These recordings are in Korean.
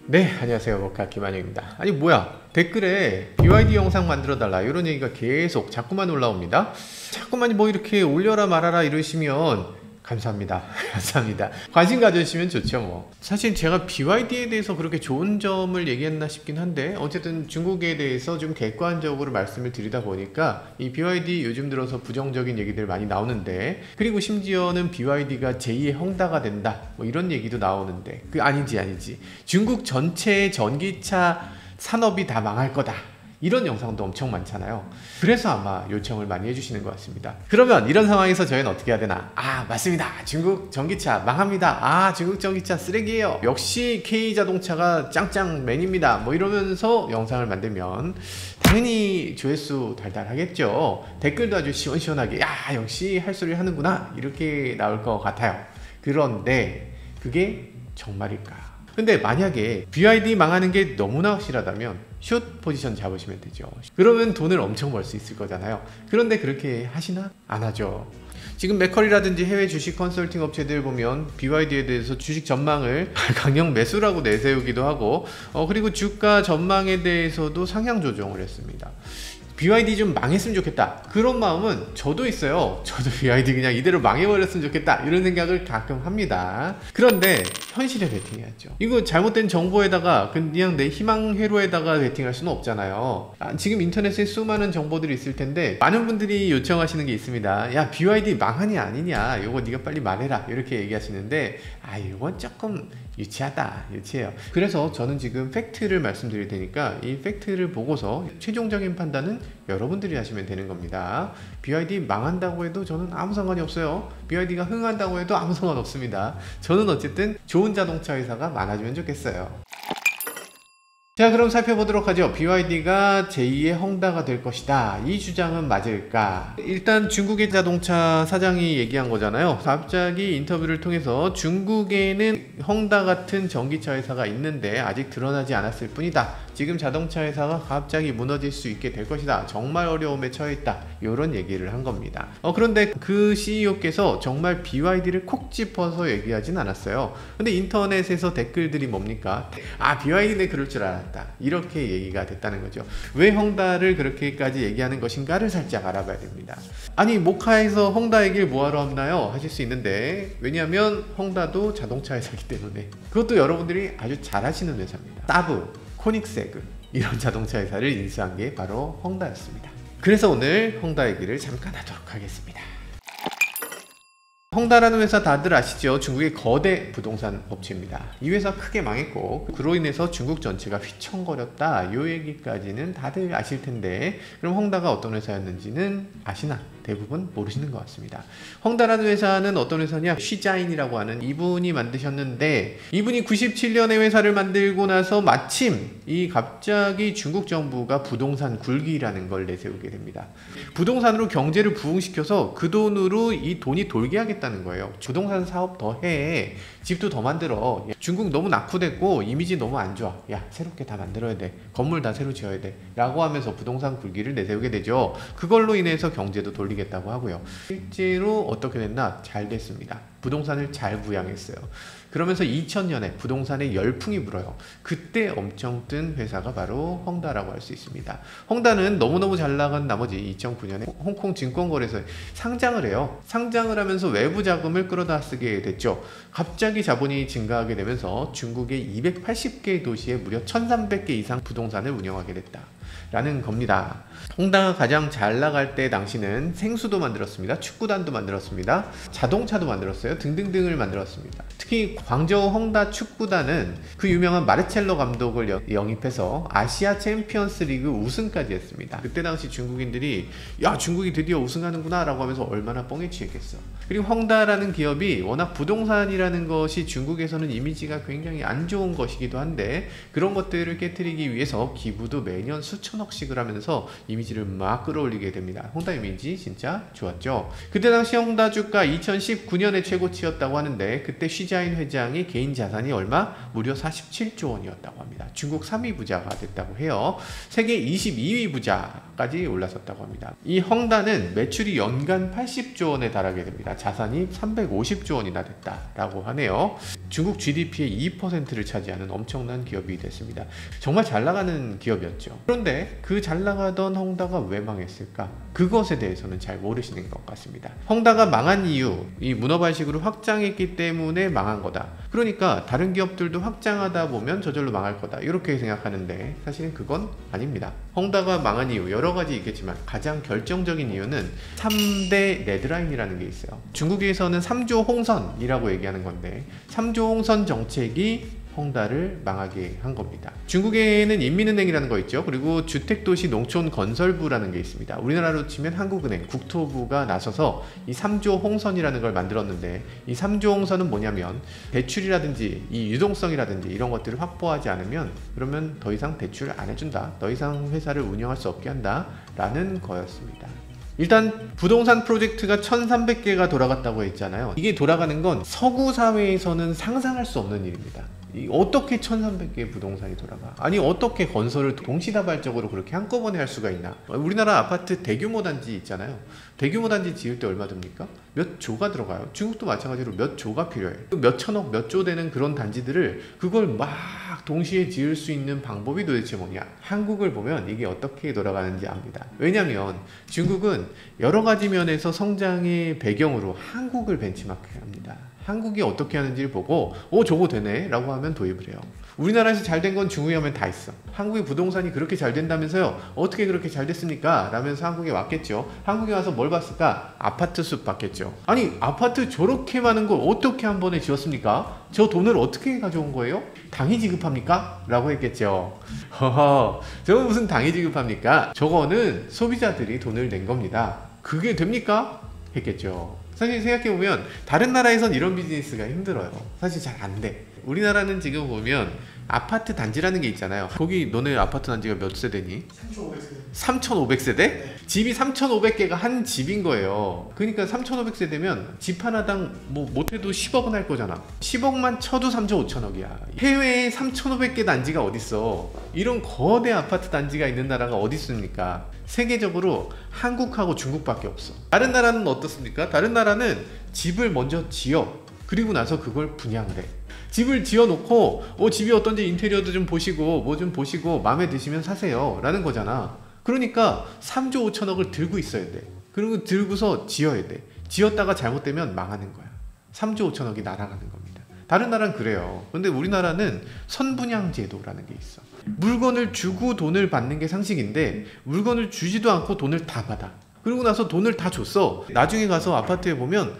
네, 안녕하세요. 모카 김한영입니다. 아니 뭐야, 댓글에 BYD 영상 만들어 달라 이런 얘기가 계속 자꾸만 올라옵니다. 자꾸만 뭐 이렇게 올려라 말아라 이러시면 감사합니다. 감사합니다. 관심 가져주시면 좋죠 뭐. 사실 제가 BYD에 대해서 그렇게 좋은 점을 얘기했나 싶긴 한데, 어쨌든 중국에 대해서 좀 객관적으로 말씀을 드리다 보니까 이 BYD 요즘 들어서 부정적인 얘기들 많이 나오는데, 그리고 심지어는 BYD가 제2의 헝다가 된다 뭐 이런 얘기도 나오는데, 그 아니지 중국 전체의 전기차 산업이 다 망할 거다 이런 영상도 엄청 많잖아요. 그래서 아마 요청을 많이 해주시는 것 같습니다. 그러면 이런 상황에서 저희는 어떻게 해야 되나? 맞습니다. 중국 전기차 망합니다. 중국 전기차 쓰레기예요. 역시 K자동차가 짱짱맨입니다. 뭐 이러면서 영상을 만들면 당연히 조회수 달달하겠죠. 댓글도 아주 시원시원하게 역시 할 소리 하는구나 이렇게 나올 것 같아요. 그런데 그게 정말일까? 근데 만약에 BYD 망하는 게 너무나 확실하다면 숏 포지션 잡으시면 되죠. 그러면 돈을 엄청 벌 수 있을 거잖아요. 그런데 그렇게 하시나? 안 하죠. 지금 맥커리라든지 해외 주식 컨설팅 업체들 보면 BYD에 대해서 주식 전망을 강력 매수라고 내세우기도 하고, 그리고 주가 전망에 대해서도 상향 조정을 했습니다. BYD 좀 망했으면 좋겠다 그런 마음은 저도 있어요. 저도 BYD 그냥 이대로 망해버렸으면 좋겠다 이런 생각을 가끔 합니다. 그런데 현실에 베팅해야죠. 이거 잘못된 정보에다가 그냥 내 희망회로에다가 베팅할 수는 없잖아요. 지금 인터넷에 수많은 정보들이 있을 텐데, 많은 분들이 요청하시는 게 있습니다. 야, BYD 망하냐 아니냐 이거 네가 빨리 말해라 이렇게 얘기하시는데, 이건 조금 유치해요. 그래서 저는 지금 팩트를 말씀드릴 테니까 이 팩트를 보고서 최종적인 판단은 여러분들이 하시면 되는 겁니다. BYD 망한다고 해도 저는 아무 상관이 없어요. BYD가 흥한다고 해도 아무 상관 없습니다. 저는 어쨌든 좋은 자동차 회사가 많아지면 좋겠어요. 자, 그럼 살펴보도록 하죠. BYD가 제2의 헝다가 될 것이다. 이 주장은 맞을까? 일단 중국의 자동차 사장이 얘기한 거잖아요. 갑자기 인터뷰를 통해서 중국에는 헝다 같은 전기차 회사가 있는데 아직 드러나지 않았을 뿐이다. 지금 자동차 회사가 갑자기 무너질 수 있게 될 것이다. 정말 어려움에 처해 있다. 이런 얘기를 한 겁니다. 그런데 그 CEO께서 정말 BYD를 콕 짚어서 얘기하진 않았어요. 근데 인터넷에서 댓글들이 뭡니까? BYD는 그럴 줄 알았다. 이렇게 얘기가 됐다는 거죠. 왜 헝다를 그렇게까지 얘기하는 것인가를 살짝 알아봐야 됩니다. 아니, 모카에서 헝다 얘기를 뭐하러 하나요? 하실 수 있는데, 왜냐하면 헝다도 자동차 회사이기 때문에. 그것도 여러분들이 아주 잘 하시는 회사입니다. 사브, 코닉세그 이런 자동차 회사를 인수한 게 바로 헝다였습니다. 그래서 오늘 헝다 얘기를 잠깐 하도록 하겠습니다. 헝다라는 회사 다들 아시죠? 중국의 거대 부동산 업체입니다. 이 회사 크게 망했고 그로 인해서 중국 전체가 휘청거렸다 이 얘기까지는 다들 아실 텐데, 그럼 헝다가 어떤 회사였는지는 아시나? 대부분 모르시는 것 같습니다. 헝다라는 회사는 어떤 회사냐? 쉬자인이라고 하는 이분이 만드셨는데, 이분이 97년에 회사를 만들고 나서 마침 갑자기 중국 정부가 부동산 굴기라는 걸 내세우게 됩니다. 부동산으로 경제를 부흥시켜서 그 돈으로 이 돈이 돌게 하겠다는 거예요. 부동산 사업 더 해. 집도 더 만들어. 중국 너무 낙후됐고 이미지 너무 안 좋아. 새롭게 다 만들어야 돼. 건물 다 새로 지어야 돼. 라고 하면서 부동산 굴기를 내세우게 되죠. 그걸로 인해서 경제도 돌리겠다고 하고요. 실제로 어떻게 됐나? 잘 됐습니다. 부동산을 잘 부양했어요. 그러면서 2000년에 부동산에 열풍이 불어요. 그때 엄청 뜬 회사가 바로 헝다라고 할 수 있습니다. 헝다는 너무너무 잘 나간 나머지 2009년에 홍콩 증권거래소에 상장을 해요. 상장을 하면서 외부 자금을 끌어다 쓰게 됐죠. 갑자기 자본이 증가하게 되면서 중국의 280개 도시에 무려 1300개 이상 부동산을 운영하게 됐다 라는 겁니다. 헝다가 가장 잘 나갈 때 당시는 생수도 만들었습니다. 축구단도 만들었습니다. 자동차도 만들었어요. 등등등을 만들었습니다. 특히 광저우 헝다 축구단은 그 유명한 마르첼로 감독을 영입해서 아시아 챔피언스 리그 우승까지 했습니다. 그때 당시 중국인들이 중국이 드디어 우승하는구나 라고 하면서 얼마나 뻥에 취했겠어. 그리고 헝다라는 기업이 워낙 부동산이라는 것이 중국에서는 이미지가 굉장히 안 좋은 것이기도 한데, 그런 것들을 깨트리기 위해서 기부도 매년 수천억씩을 하면서 이미지를 막 끌어올리게 됩니다. 헝다 이미지 진짜 좋았죠. 그때 당시 헝다 주가 2019년에 최고치였다고 하는데, 그때 쉬지 록샤인 회장의 개인 자산이 얼마? 무려 47조 원이었다고 합니다. 중국 3위 부자가 됐다고 해요. 세계 22위 부자까지 올라섰다고 합니다. 이 헝다는 매출이 연간 80조 원에 달하게 됩니다. 자산이 350조 원이나 됐다라고 하네요. 중국 GDP의 2%를 차지하는 엄청난 기업이 됐습니다. 정말 잘 나가는 기업이었죠. 그런데 그 잘 나가던 헝다가 왜 망했을까? 그것에 대해서는 잘 모르시는 것 같습니다. 헝다가 망한 이유, 이 문어발식으로 확장했기 때문에 망한 거다. 그러니까 다른 기업들도 확장하다 보면 저절로 망할 거다. 이렇게 생각하는데 사실은 그건 아닙니다. 헝다가 망한 이유 여러 가지 있겠지만 가장 결정적인 이유는 3대 레드라인이라는 게 있어요. 중국에서는 3조 홍선이라고 얘기하는 건데 3조 홍선 정책이 헝다를 망하게 한 겁니다. 중국에는 인민은행이라는 거 있죠. 그리고 주택도시 농촌건설부라는 게 있습니다. 우리나라로 치면 한국은행, 국토부가 나서서 이 3조 홍선이라는 걸 만들었는데 이 3조 홍선은 뭐냐면 대출이라든지 이 유동성이라든지 이런 것들을 확보하지 않으면 그러면 더 이상 대출을 안 해준다. 더 이상 회사를 운영할 수 없게 한다. 라는 거였습니다. 일단 부동산 프로젝트가 1300개가 돌아갔다고 했잖아요. 이게 돌아가는 건 서구 사회에서는 상상할 수 없는 일입니다. 어떻게 1300개의 부동산이 돌아가? 아니 어떻게 건설을 동시다발적으로 그렇게 한꺼번에 할 수가 있나? 우리나라 아파트 대규모 단지 있잖아요. 대규모 단지 지을 때 얼마 듭니까? 몇 조가 들어가요. 중국도 마찬가지로 몇 조가 필요해요. 몇 천억, 몇 조 되는 그런 단지들을 그걸 막 동시에 지을 수 있는 방법이 도대체 뭐냐? 한국을 보면 이게 어떻게 돌아가는지 압니다. 왜냐하면 중국은 여러 가지 면에서 성장의 배경으로 한국을 벤치마크합니다. 한국이 어떻게 하는지를 보고 저거 되네 라고 하면 도입을 해요. 우리나라에서 잘 된 건 중국에 하면 다 있어. 한국의 부동산이 그렇게 잘 된다면서요. 어떻게 그렇게 잘 됐습니까? 라면서 한국에 왔겠죠. 한국에 와서 뭘 봤을까? 아파트 숲 봤겠죠. 아니 아파트 저렇게 많은 걸 어떻게 한 번에 지었습니까? 저 돈을 어떻게 가져온 거예요? 당이 지급합니까? 라고 했겠죠. 허허, 저거 무슨 당이 지급합니까? 저거는 소비자들이 돈을 낸 겁니다. 그게 됩니까? 했겠죠. 사실 생각해보면 다른 나라에선 이런 비즈니스가 힘들어요. 사실 잘 안 돼. 우리나라는 지금 보면 아파트 단지라는 게 있잖아요. 거기 너네 아파트 단지가 몇 세대니? 3,500세대. 3,500세대? 네. 집이 3,500개가 한 집인 거예요. 그러니까 3,500세대면 집 하나당 뭐 못해도 10억은 할 거잖아. 10억만 쳐도 3,500억이야. 해외에 3,500개 단지가 어딨어. 이런 거대 아파트 단지가 있는 나라가 어디 있습니까? 세계적으로 한국하고 중국밖에 없어. 다른 나라는 어떻습니까? 다른 나라는 집을 먼저 지어. 그리고 나서 그걸 분양을 해. 집을 지어놓고 집이 어떤지 인테리어도 좀 보시고 뭐 좀 보시고 마음에 드시면 사세요 라는 거잖아. 그러니까 3조 5천억을 들고 있어야 돼. 그리고 들고서 지어야 돼. 지었다가 잘못되면 망하는 거야. 3조 5천억이 날아가는 겁니다. 다른 나라는 그래요. 근데 우리나라는 선분양 제도라는 게 있어. 물건을 주고 돈을 받는 게 상식인데 물건을 주지도 않고 돈을 다 받아. 그러고 나서 돈을 다 줬어. 나중에 가서 아파트에 보면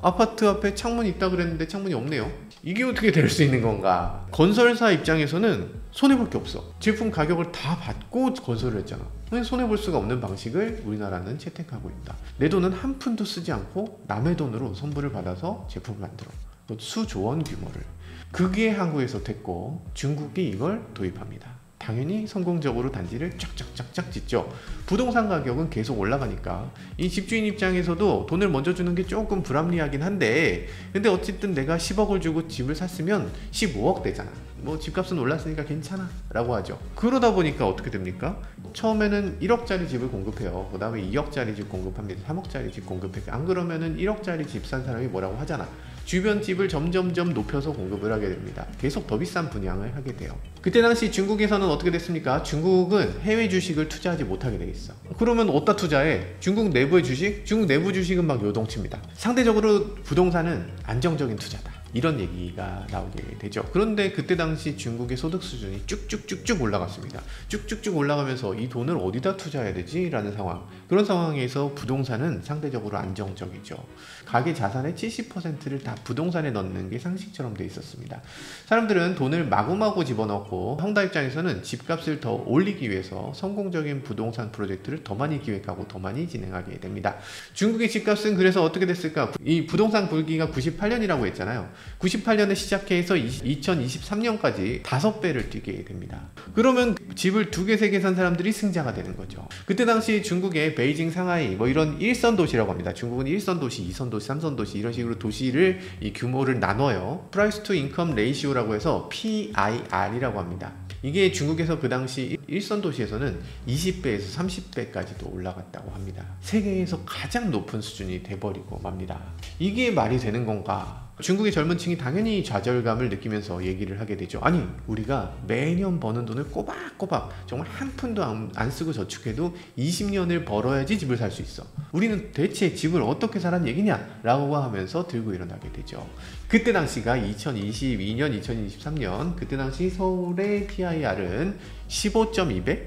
아파트 앞에 창문이 있다 그랬는데 창문이 없네요. 이게 어떻게 될 수 있는 건가? 건설사 입장에서는 손해볼 게 없어. 제품 가격을 다 받고 건설을 했잖아. 손해볼 수가 없는 방식을 우리나라는 채택하고 있다. 내 돈은 한 푼도 쓰지 않고 남의 돈으로 선불을 받아서 제품을 만들어. 수조원 규모를. 그게 한국에서 됐고 중국이 이걸 도입합니다. 당연히 성공적으로 단지를 쫙쫙쫙쫙 짓죠. 부동산 가격은 계속 올라가니까 이 집주인 입장에서도 돈을 먼저 주는 게 조금 불합리하긴 한데 근데 어쨌든 내가 10억을 주고 집을 샀으면 15억 되잖아. 뭐 집값은 올랐으니까 괜찮아 라고 하죠. 그러다 보니까 어떻게 됩니까? 처음에는 1억짜리 집을 공급해요. 그 다음에 2억짜리 집 공급합니다. 3억짜리 집 공급해요. 안 그러면은 1억짜리 집 산 사람이 뭐라고 하잖아. 주변 집을 점점점 높여서 공급을 하게 됩니다. 계속 더 비싼 분양을 하게 돼요. 그때 당시 중국에서는 어떻게 됐습니까? 중국은 해외 주식을 투자하지 못하게 돼 있어. 그러면 어디다 투자해? 중국 내부의 주식? 중국 내부 주식은 막 요동칩니다. 상대적으로 부동산은 안정적인 투자다. 이런 얘기가 나오게 되죠. 그런데 그때 당시 중국의 소득 수준이 쭉쭉쭉쭉 올라갔습니다. 쭉쭉쭉 올라가면서 이 돈을 어디다 투자해야 되지? 라는 상황. 그런 상황에서 부동산은 상대적으로 안정적이죠. 가계 자산의 70%를 다 부동산에 넣는 게 상식처럼 돼 있었습니다. 사람들은 돈을 마구마구 집어넣고 헝다 입장에서는 집값을 더 올리기 위해서 성공적인 부동산 프로젝트를 더 많이 기획하고 더 많이 진행하게 됩니다. 중국의 집값은 그래서 어떻게 됐을까? 이 부동산 불기가 98년이라고 했잖아요. 98년에 시작해서 2023년까지 5배를 뛰게 됩니다. 그러면 집을 2개, 3개 산 사람들이 승자가 되는 거죠. 그때 당시 중국의 베이징, 상하이 뭐 이런 1선 도시라고 합니다. 중국은 1선 도시, 2선 도시, 3선 도시 이런 식으로 도시를 이 규모를 나눠요. 프라이스 투 인컴 레이시오라고 해서 PIR이라고 합니다. 이게 중국에서 그 당시 1선 도시에서는 20배에서 30배까지도 올라갔다고 합니다. 세계에서 가장 높은 수준이 돼버리고 맙니다. 이게 말이 되는 건가? 중국의 젊은 층이 당연히 좌절감을 느끼면서 얘기를 하게 되죠. 아니, 우리가 매년 버는 돈을 꼬박꼬박 정말 한 푼도 안 쓰고 저축해도 20년을 벌어야지 집을 살 수 있어. 우리는 대체 집을 어떻게 사라는 얘기냐? 라고 하면서 들고 일어나게 되죠. 그때 당시가 2022년, 2023년 그때 당시 서울의 PIR은 15.2배?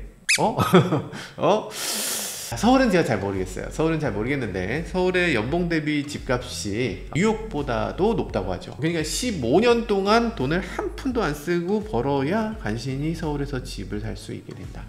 서울은 제가 잘 모르겠어요. 서울은 잘 모르겠는데 서울의 연봉 대비 집값이 뉴욕보다도 높다고 하죠. 그러니까 15년 동안 돈을 한 푼도 안 쓰고 벌어야 간신히 서울에서 집을 살 수 있게 된다.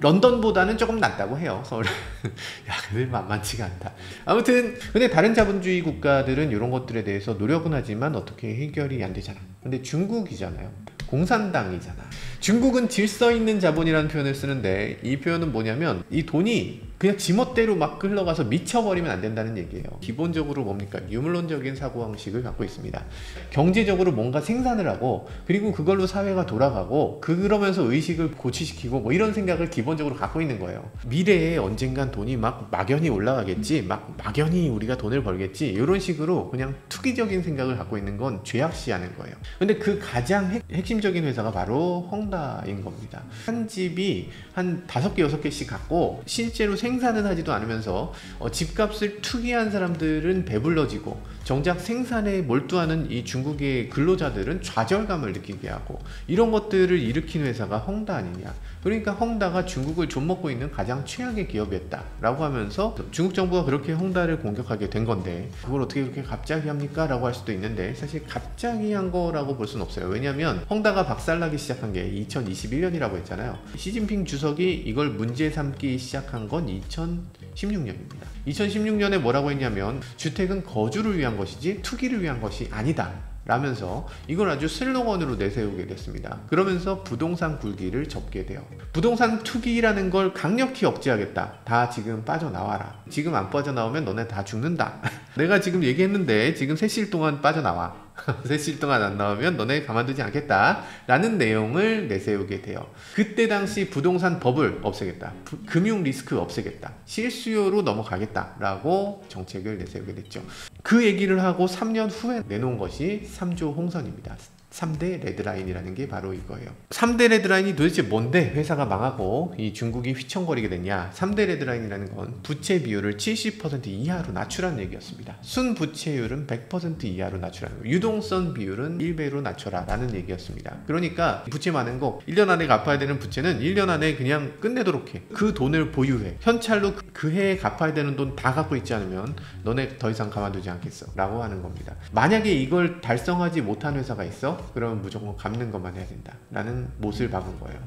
런던보다는 조금 낫다고 해요, 서울. 야, 근데 만만치가 않다. 아무튼 근데 다른 자본주의 국가들은 이런 것들에 대해서 노력은 하지만 어떻게 해결이 안 되잖아. 근데 중국이잖아요. 공산당이잖아. 중국은 질서 있는 자본이라는 표현을 쓰는데 이 표현은 뭐냐면 이 돈이 그냥 지멋대로 막 흘러가서 미쳐버리면 안 된다는 얘기예요. 기본적으로 뭡니까? 유물론적인 사고방식을 갖고 있습니다. 경제적으로 뭔가 생산을 하고 그리고 그걸로 사회가 돌아가고 그러면서 의식을 고취시키고 뭐 이런 생각을 기본적으로 갖고 있는 거예요. 미래에 언젠간 돈이 막 막연히 올라가겠지, 막 막연히 우리가 돈을 벌겠지, 이런 식으로 그냥 투기적인 생각을 갖고 있는 건 죄악시하는 거예요. 근데 그 가장 핵심적인 회사가 바로 헝다인 겁니다. 한 집이 한 5개, 6개씩 갖고 실제로 생산은 하지도 않으면서 집값을 투기한 사람들은 배불러지고 정작 생산에 몰두하는 이 중국의 근로자들은 좌절감을 느끼게 하고 이런 것들을 일으킨 회사가 헝다 아니냐. 그러니까 헝다가 중국을 좀먹고 있는 가장 최악의 기업이었다 라고 하면서 중국 정부가 그렇게 헝다를 공격하게 된 건데 그걸 어떻게 그렇게 갑자기 합니까? 라고 할 수도 있는데 사실 갑자기 한 거라고 볼 수는 없어요. 왜냐하면 헝다가 박살나기 시작한 게 2021년이라고 했잖아요. 시진핑 주석이 이걸 문제 삼기 시작한 건 2016년입니다. 2016년에 뭐라고 했냐면 주택은 거주를 위한 것이지 투기를 위한 것이 아니다 라면서 이걸 아주 슬로건으로 내세우게 됐습니다. 그러면서 부동산 굴기를 접게 돼요. 부동산 투기라는 걸 강력히 억제하겠다. 다 지금 빠져나와라. 지금 안 빠져나오면 너네 다 죽는다. 내가 지금 얘기했는데 지금 3시 동안 빠져나와. 3시 동안 안 나오면 너네 가만두지 않겠다 라는 내용을 내세우게 돼요. 그때 당시 부동산 법을 없애겠다, 금융 리스크 없애겠다, 실수요로 넘어가겠다 라고 정책을 내세우게 됐죠. 그 얘기를 하고 3년 후에 내놓은 것이 3조 홍선입니다. 3대 레드라인이라는 게 바로 이거예요. 3대 레드라인이 도대체 뭔데 회사가 망하고 이 중국이 휘청거리게 됐냐. 3대 레드라인이라는 건 부채 비율을 70% 이하로 낮추라는 얘기였습니다. 순부채율은 100% 이하로 낮추라는 거예요. 유동성 비율은 1배로 낮춰라 라는 얘기였습니다. 그러니까 부채 많은 거 1년 안에 갚아야 되는 부채는 1년 안에 그냥 끝내도록 해. 그 돈을 보유해. 현찰로 그 해에 갚아야 되는 돈 다 갖고 있지 않으면 너네 더 이상 가만두지 않겠어 라고 하는 겁니다. 만약에 이걸 달성하지 못한 회사가 있어? 그러면 무조건 갚는 것만 해야 된다 라는 못을 박은 거예요.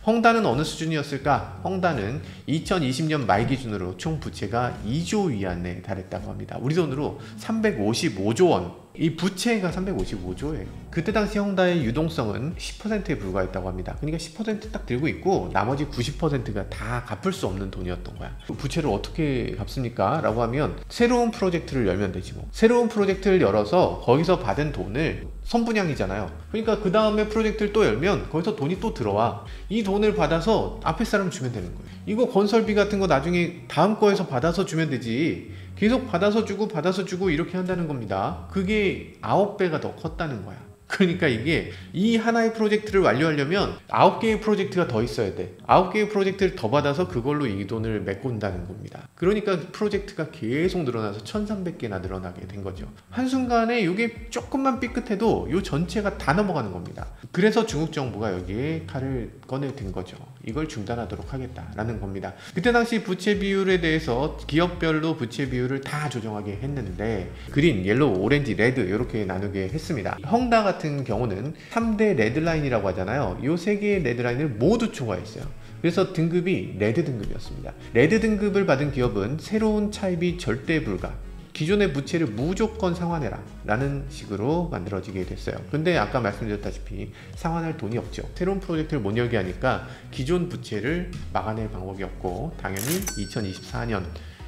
헝다는 어느 수준이었을까? 헝다는 2020년 말 기준으로 총 부채가 2조 위안에 달했다고 합니다. 우리 돈으로 355조 원. 이 부채가 355조예요. 그때 당시 헝다의 유동성은 10%에 불과했다고 합니다. 그러니까 10% 딱 들고 있고 나머지 90%가 다 갚을 수 없는 돈이었던 거야. 부채를 어떻게 갚습니까? 라고 하면 새로운 프로젝트를 열면 되지 뭐. 새로운 프로젝트를 열어서 거기서 받은 돈을 선분양이잖아요. 그러니까 그 다음에 프로젝트를 또 열면 거기서 돈이 또 들어와. 이 돈을 받아서 앞에 사람 주면 되는 거예요. 이거 건설비 같은 거 나중에 다음 거에서 받아서 주면 되지. 계속 받아서 주고 이렇게 한다는 겁니다. 그게 9배가 더 컸다는 거야. 그러니까 이게 이 하나의 프로젝트를 완료하려면 9개의 프로젝트가 더 있어야 돼. 9개의 프로젝트를 더 받아서 그걸로 이 돈을 메꾼다는 겁니다. 그러니까 프로젝트가 계속 늘어나서 1300개나 늘어나게 된 거죠. 한순간에 이게 조금만 삐끗해도 이 전체가 다 넘어가는 겁니다. 그래서 중국 정부가 여기에 칼을 꺼내든 거죠. 이걸 중단하도록 하겠다라는 겁니다. 그때 당시 부채 비율에 대해서 기업별로 부채 비율을 다 조정하게 했는데 그린, 옐로우, 오렌지, 레드 이렇게 나누게 했습니다. 헝다 같은 경우는 3대 레드라인이라고 하잖아요. 이 3개의 레드라인을 모두 초과했어요. 그래서 등급이 레드 등급이었습니다. 레드 등급을 받은 기업은 새로운 차입이 절대 불가. 기존의 부채를 무조건 상환해라 라는 식으로 만들어지게 됐어요. 근데 아까 말씀드렸다시피 상환할 돈이 없죠. 새로운 프로젝트를 못 열게 하니까 기존 부채를 막아낼 방법이 없고 당연히 2024년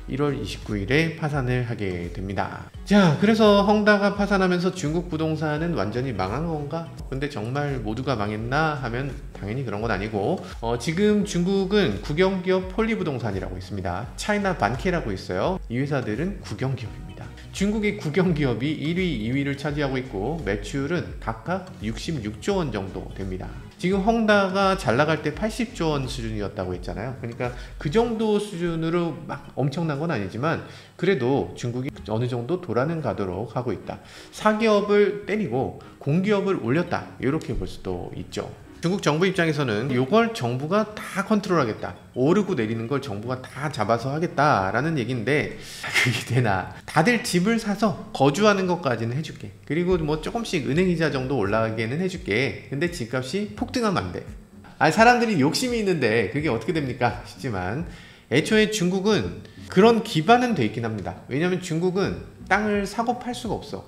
1월 29일에 파산을 하게 됩니다. 자, 그래서 헝다가 파산하면서 중국 부동산은 완전히 망한 건가? 근데 정말 모두가 망했나 하면 당연히 그런 건 아니고 지금 중국은 국영기업 폴리부동산이라고 있습니다. 차이나 반케라고 있어요. 이 회사들은 국영기업입니다. 중국의 국영기업이 1위, 2위를 차지하고 있고 매출은 각각 66조 원 정도 됩니다. 지금 헝다가 잘 나갈 때 80조 원 수준이었다고 했잖아요. 그러니까 그 정도 수준으로 막 엄청난 건 아니지만 그래도 중국이 어느 정도 돌아는 가도록 하고 있다. 사기업을 때리고 공기업을 올렸다. 이렇게 볼 수도 있죠. 중국 정부 입장에서는 이걸 정부가 다 컨트롤하겠다, 오르고 내리는 걸 정부가 다 잡아서 하겠다라는 얘기인데 그게 되나? 다들 집을 사서 거주하는 것까지는 해줄게, 그리고 뭐 조금씩 은행이자 정도 올라가게는 해줄게. 근데 집값이 폭등하면 안 돼. 사람들이 욕심이 있는데 그게 어떻게 됩니까 싶지만 애초에 중국은 그런 기반은 돼 있긴 합니다. 왜냐하면 중국은 땅을 사고 팔 수가 없어.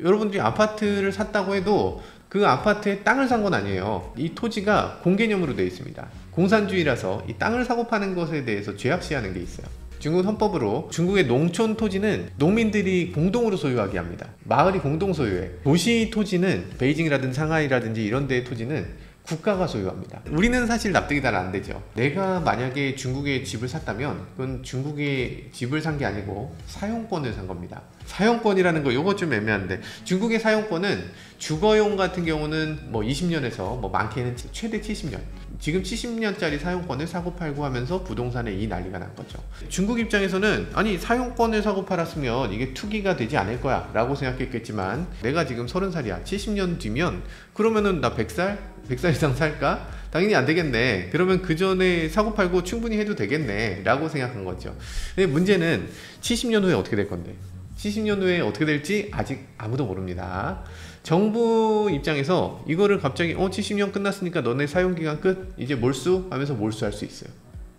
여러분들이 아파트를 샀다고 해도 그 아파트에 땅을 산 건 아니에요. 이 토지가 공개념으로 되어 있습니다. 공산주의라서 이 땅을 사고 파는 것에 대해서 죄악시하는 게 있어요. 중국 헌법으로 중국의 농촌 토지는 농민들이 공동으로 소유하게 합니다. 마을이 공동 소유해. 도시 토지는 베이징이라든지 상하이라든지 이런 데의 토지는 국가가 소유합니다. 우리는 사실 납득이 잘 안 되죠. 내가 만약에 중국에 집을 샀다면 그건 중국의 집을 산 게 아니고 사용권을 산 겁니다. 사용권이라는 거 요거 좀 애매한데, 중국의 사용권은 주거용 같은 경우는 뭐 20년에서 뭐 많게는 최대 70년, 지금 70년짜리 사용권을 사고 팔고 하면서 부동산에 이 난리가 난 거죠. 중국 입장에서는 아니 사용권을 사고 팔았으면 이게 투기가 되지 않을 거야 라고 생각했겠지만, 내가 지금 30살이야 70년 뒤면 그러면은 나 100살 이상 살까? 당연히 안 되겠네. 그러면 그 전에 사고 팔고 충분히 해도 되겠네 라고 생각한 거죠. 근데 문제는 70년 후에 어떻게 될 건데, 70년 후에 어떻게 될지 아직 아무도 모릅니다. 정부 입장에서 이거를 갑자기 70년 끝났으니까 너네 사용기간 끝, 이제 몰수 하면서 몰수할 수 있어요.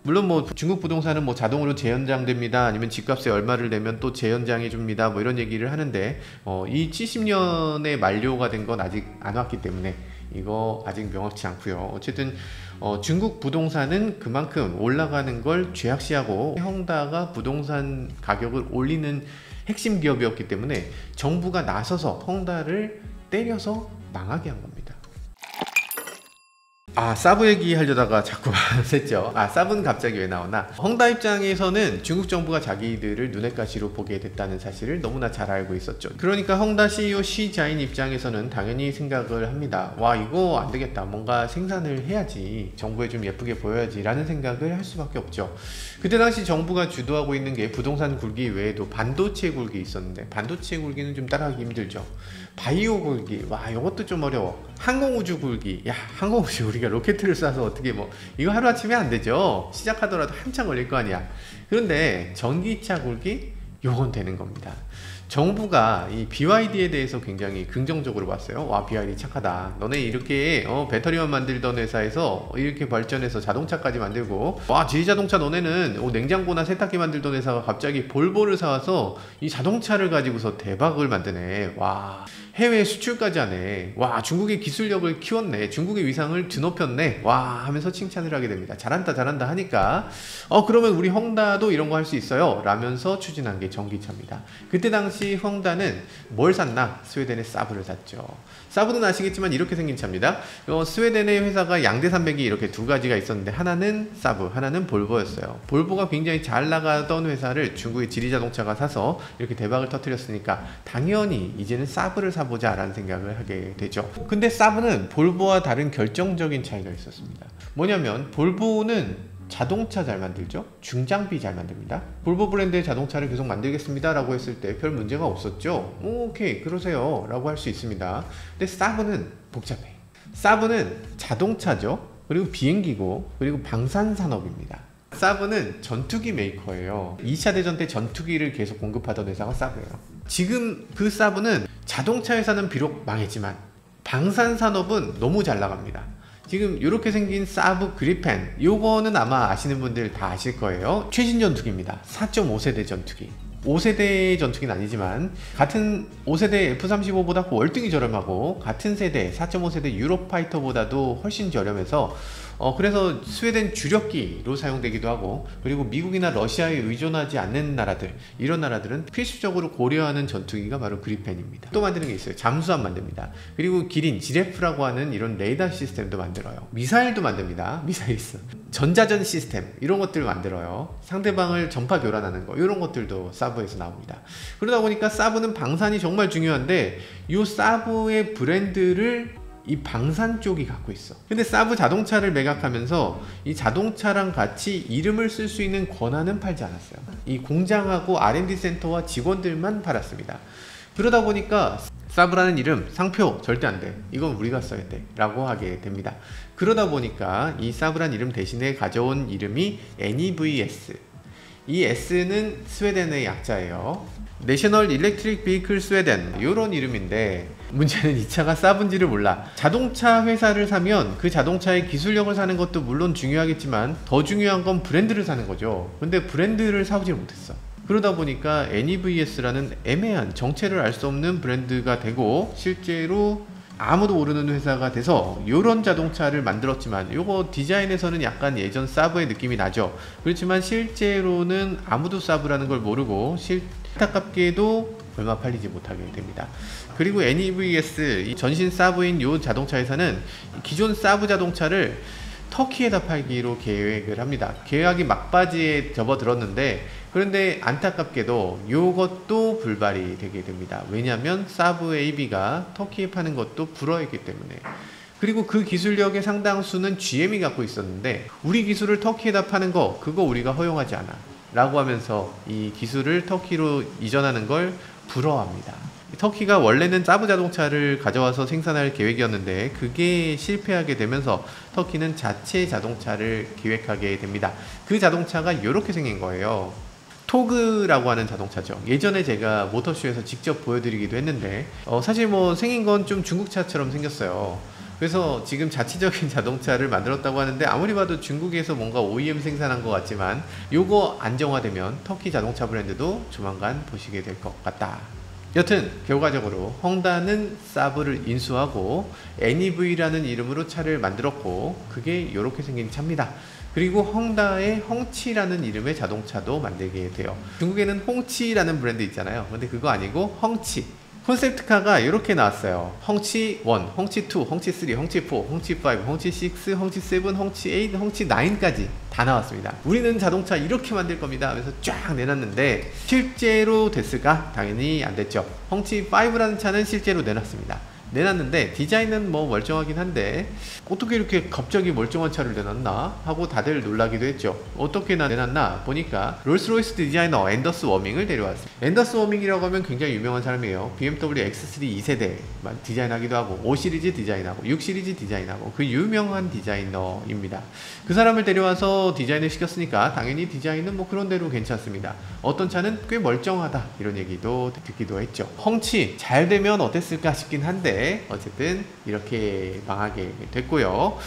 물론 뭐 중국 부동산은 뭐 자동으로 재연장됩니다, 아니면 집값에 얼마를 내면 또 재연장해 줍니다, 뭐 이런 얘기를 하는데 이 70년에 만료가 된 건 아직 안 왔기 때문에 이거 아직 명확치 않고요. 어쨌든 중국 부동산은 그만큼 올라가는 걸 죄악시하고 헝다가 부동산 가격을 올리는 핵심 기업이었기 때문에 정부가 나서서 헝다를 때려서 망하게 한 겁니다. 사브 얘기 하려다가 자꾸 했죠. 사브는 갑자기 왜 나오나? 헝다 입장에서는 중국 정부가 자기들을 눈엣 가시로 보게 됐다는 사실을 너무나 잘 알고 있었죠. 그러니까 헝다 CEO 시자인 입장에서는 당연히 생각을 합니다. 와, 이거 안 되겠다, 뭔가 생산을 해야지, 정부에 좀 예쁘게 보여야지 라는 생각을 할 수밖에 없죠. 그때 당시 정부가 주도하고 있는 게 부동산 굴기 외에도 반도체 굴기 있었는데, 반도체 굴기는 좀 따라하기 힘들죠. 바이오 굴기, 와 이것도 좀 어려워. 항공우주 굴기, 야 항공우주 우리가 로켓을 쏴서 어떻게 뭐 이거 하루아침에 안 되죠. 시작하더라도 한참 걸릴 거 아니야. 그런데 전기차 굴기, 요건 되는 겁니다. 정부가 이 BYD에 대해서 굉장히 긍정적으로 봤어요. 와, BYD 착하다. 너네 이렇게 배터리만 만들던 회사에서 이렇게 발전해서 자동차까지 만들고, 와 지리자동차 너네는 냉장고나 세탁기 만들던 회사가 갑자기 볼보를 사와서 이 자동차를 가지고서 대박을 만드네. 와, 해외 수출까지 하네. 와, 중국의 기술력을 키웠네. 중국의 위상을 드높였네. 와 하면서 칭찬을 하게 됩니다. 잘한다 잘한다 하니까 그러면 우리 헝다도 이런 거 할 수 있어요 라면서 추진한 게 전기차입니다. 그때 당시 헝다는 뭘 샀나? 스웨덴의 사브를 샀죠. 사브는 아시겠지만 이렇게 생긴 차입니다. 스웨덴의 회사가 양대산맥이 이렇게 두 가지가 있었는데, 하나는 사브, 하나는 볼보였어요. 볼보가 굉장히 잘 나가던 회사를 중국의 지리자동차가 사서 이렇게 대박을 터뜨렸으니까 당연히 이제는 사브를 사보자 라는 생각을 하게 되죠. 근데 사브는 볼보와 다른 결정적인 차이가 있었습니다. 뭐냐면 볼보는 자동차 잘 만들죠. 중장비 잘 만듭니다. 볼보 브랜드의 자동차를 계속 만들겠습니다 라고 했을 때 별 문제가 없었죠. 오케이 그러세요 라고 할 수 있습니다. 근데 사브는 복잡해. 사브는 자동차죠, 그리고 비행기고, 그리고 방산산업입니다. 사브는 전투기 메이커예요. 2차 대전 때 전투기를 계속 공급하던 회사가 사브예요. 지금 그 사브는 자동차 회사는 비록 망했지만 방산산업은 너무 잘 나갑니다. 지금 이렇게 생긴 사브 그리펜, 요거는 아마 아시는 분들 다 아실 거예요. 최신 전투기입니다. 4.5세대 전투기. 5세대 전투기는 아니지만 같은 5세대 F-35보다 월등히 저렴하고 같은 세대 4.5세대 유로파이터보다도 훨씬 저렴해서 그래서 스웨덴 주력기로 사용되기도 하고, 그리고 미국이나 러시아에 의존하지 않는 나라들, 이런 나라들은 필수적으로 고려하는 전투기가 바로 그리펜입니다. 또 만드는 게 있어요. 잠수함 만듭니다. 그리고 기린, 지레프라고 하는 이런 레이더 시스템도 만들어요. 미사일도 만듭니다. 미사일스. 전자전 시스템, 이런 것들을 만들어요. 상대방을 전파 교란하는 거, 이런 것들도 사브에서 나옵니다. 그러다 보니까 사브는 방산이 정말 중요한데, 이 사브의 브랜드를 이 방산 쪽이 갖고 있어. 근데 사브 자동차를 매각하면서 이 자동차랑 같이 이름을 쓸 수 있는 권한은 팔지 않았어요. 이 공장하고 R&D 센터와 직원들만 팔았습니다. 그러다 보니까 사브라는 이름, 상표 절대 안 돼, 이건 우리가 써야 돼 라고 하게 됩니다. 그러다 보니까 이 사브라는 이름 대신에 가져온 이름이 NEVS. 이 S는 스웨덴의 약자예요. 내셔널 일렉트릭 비클 스웨덴, 이런 이름인데, 문제는 이 차가 사브인지를 몰라. 자동차 회사를 사면 그 자동차의 기술력을 사는 것도 물론 중요하겠지만 더 중요한 건 브랜드를 사는 거죠. 근데 브랜드를 사오지 못했어. 그러다 보니까 NEVS라는 애매한, 정체를 알 수 없는 브랜드가 되고, 실제로 아무도 모르는 회사가 돼서 이런 자동차를 만들었지만, 요거 디자인에서는 약간 예전 사브의 느낌이 나죠. 그렇지만 실제로는 아무도 사브라는 걸 모르고 안타깝게도 얼마 팔리지 못하게 됩니다. 그리고 NEVS, 이 전신 사브인 이 자동차 회사는 기존 사브 자동차를 터키에다 팔기로 계획을 합니다. 계약이 막바지에 접어들었는데, 그런데 안타깝게도 이것도 불발이 되게 됩니다. 왜냐하면 사브 AB가 터키에 파는 것도 불어있기 때문에. 그리고 그 기술력의 상당수는 GM이 갖고 있었는데, 우리 기술을 터키에다 파는 거, 그거 우리가 허용하지 않아 라고 하면서 이 기술을 터키로 이전하는 걸 불허합니다. 터키가 원래는 사브 자동차를 가져와서 생산할 계획이었는데 그게 실패하게 되면서 터키는 자체 자동차를 기획하게 됩니다. 그 자동차가 이렇게 생긴 거예요. 토그라고 하는 자동차죠. 예전에 제가 모터쇼에서 직접 보여드리기도 했는데 사실 뭐 생긴 건 좀 중국차처럼 생겼어요. 그래서 지금 자체적인 자동차를 만들었다고 하는데, 아무리 봐도 중국에서 뭔가 OEM 생산한 것 같지만, 요거 안정화되면 터키 자동차 브랜드도 조만간 보시게 될 것 같다. 여튼 결과적으로 헝다는 사브를 인수하고 NEV라는 이름으로 차를 만들었고, 그게 이렇게 생긴 차입니다. 그리고 헝다의 헝치라는 이름의 자동차도 만들게 돼요. 중국에는 홍치라는 브랜드 있잖아요. 근데 그거 아니고 헝치. 콘셉트카가 이렇게 나왔어요. 헝치 1, 헝치 2, 헝치 3, 헝치 4, 헝치 5, 헝치 6, 헝치 7, 헝치 8, 헝치 9까지 다 나왔습니다. 우리는 자동차 이렇게 만들 겁니다 하면서 쫙 내놨는데, 실제로 됐을까? 당연히 안 됐죠. 헝치 5라는 차는 실제로 내놨습니다. 내놨는데 디자인은 뭐 멀쩡하긴 한데 어떻게 이렇게 갑자기 멀쩡한 차를 내놨나 하고 다들 놀라기도 했죠. 어떻게 내놨나 보니까 롤스로이스 디자이너 앤더스 워밍을 데려왔어요. 앤더스 워밍이라고 하면 굉장히 유명한 사람이에요. BMW X3 2세대 디자인하기도 하고 5 시리즈 디자인하고 6 시리즈 디자인하고 그 유명한 디자이너입니다. 그 사람을 데려와서 디자인을 시켰으니까 당연히 디자인은 뭐 그런대로 괜찮습니다. 어떤 차는 꽤 멀쩡하다 이런 얘기도 듣기도 했죠. 헝치 잘 되면 어땠을까 싶긴 한데 어쨌든 이렇게 망하게 됐고요.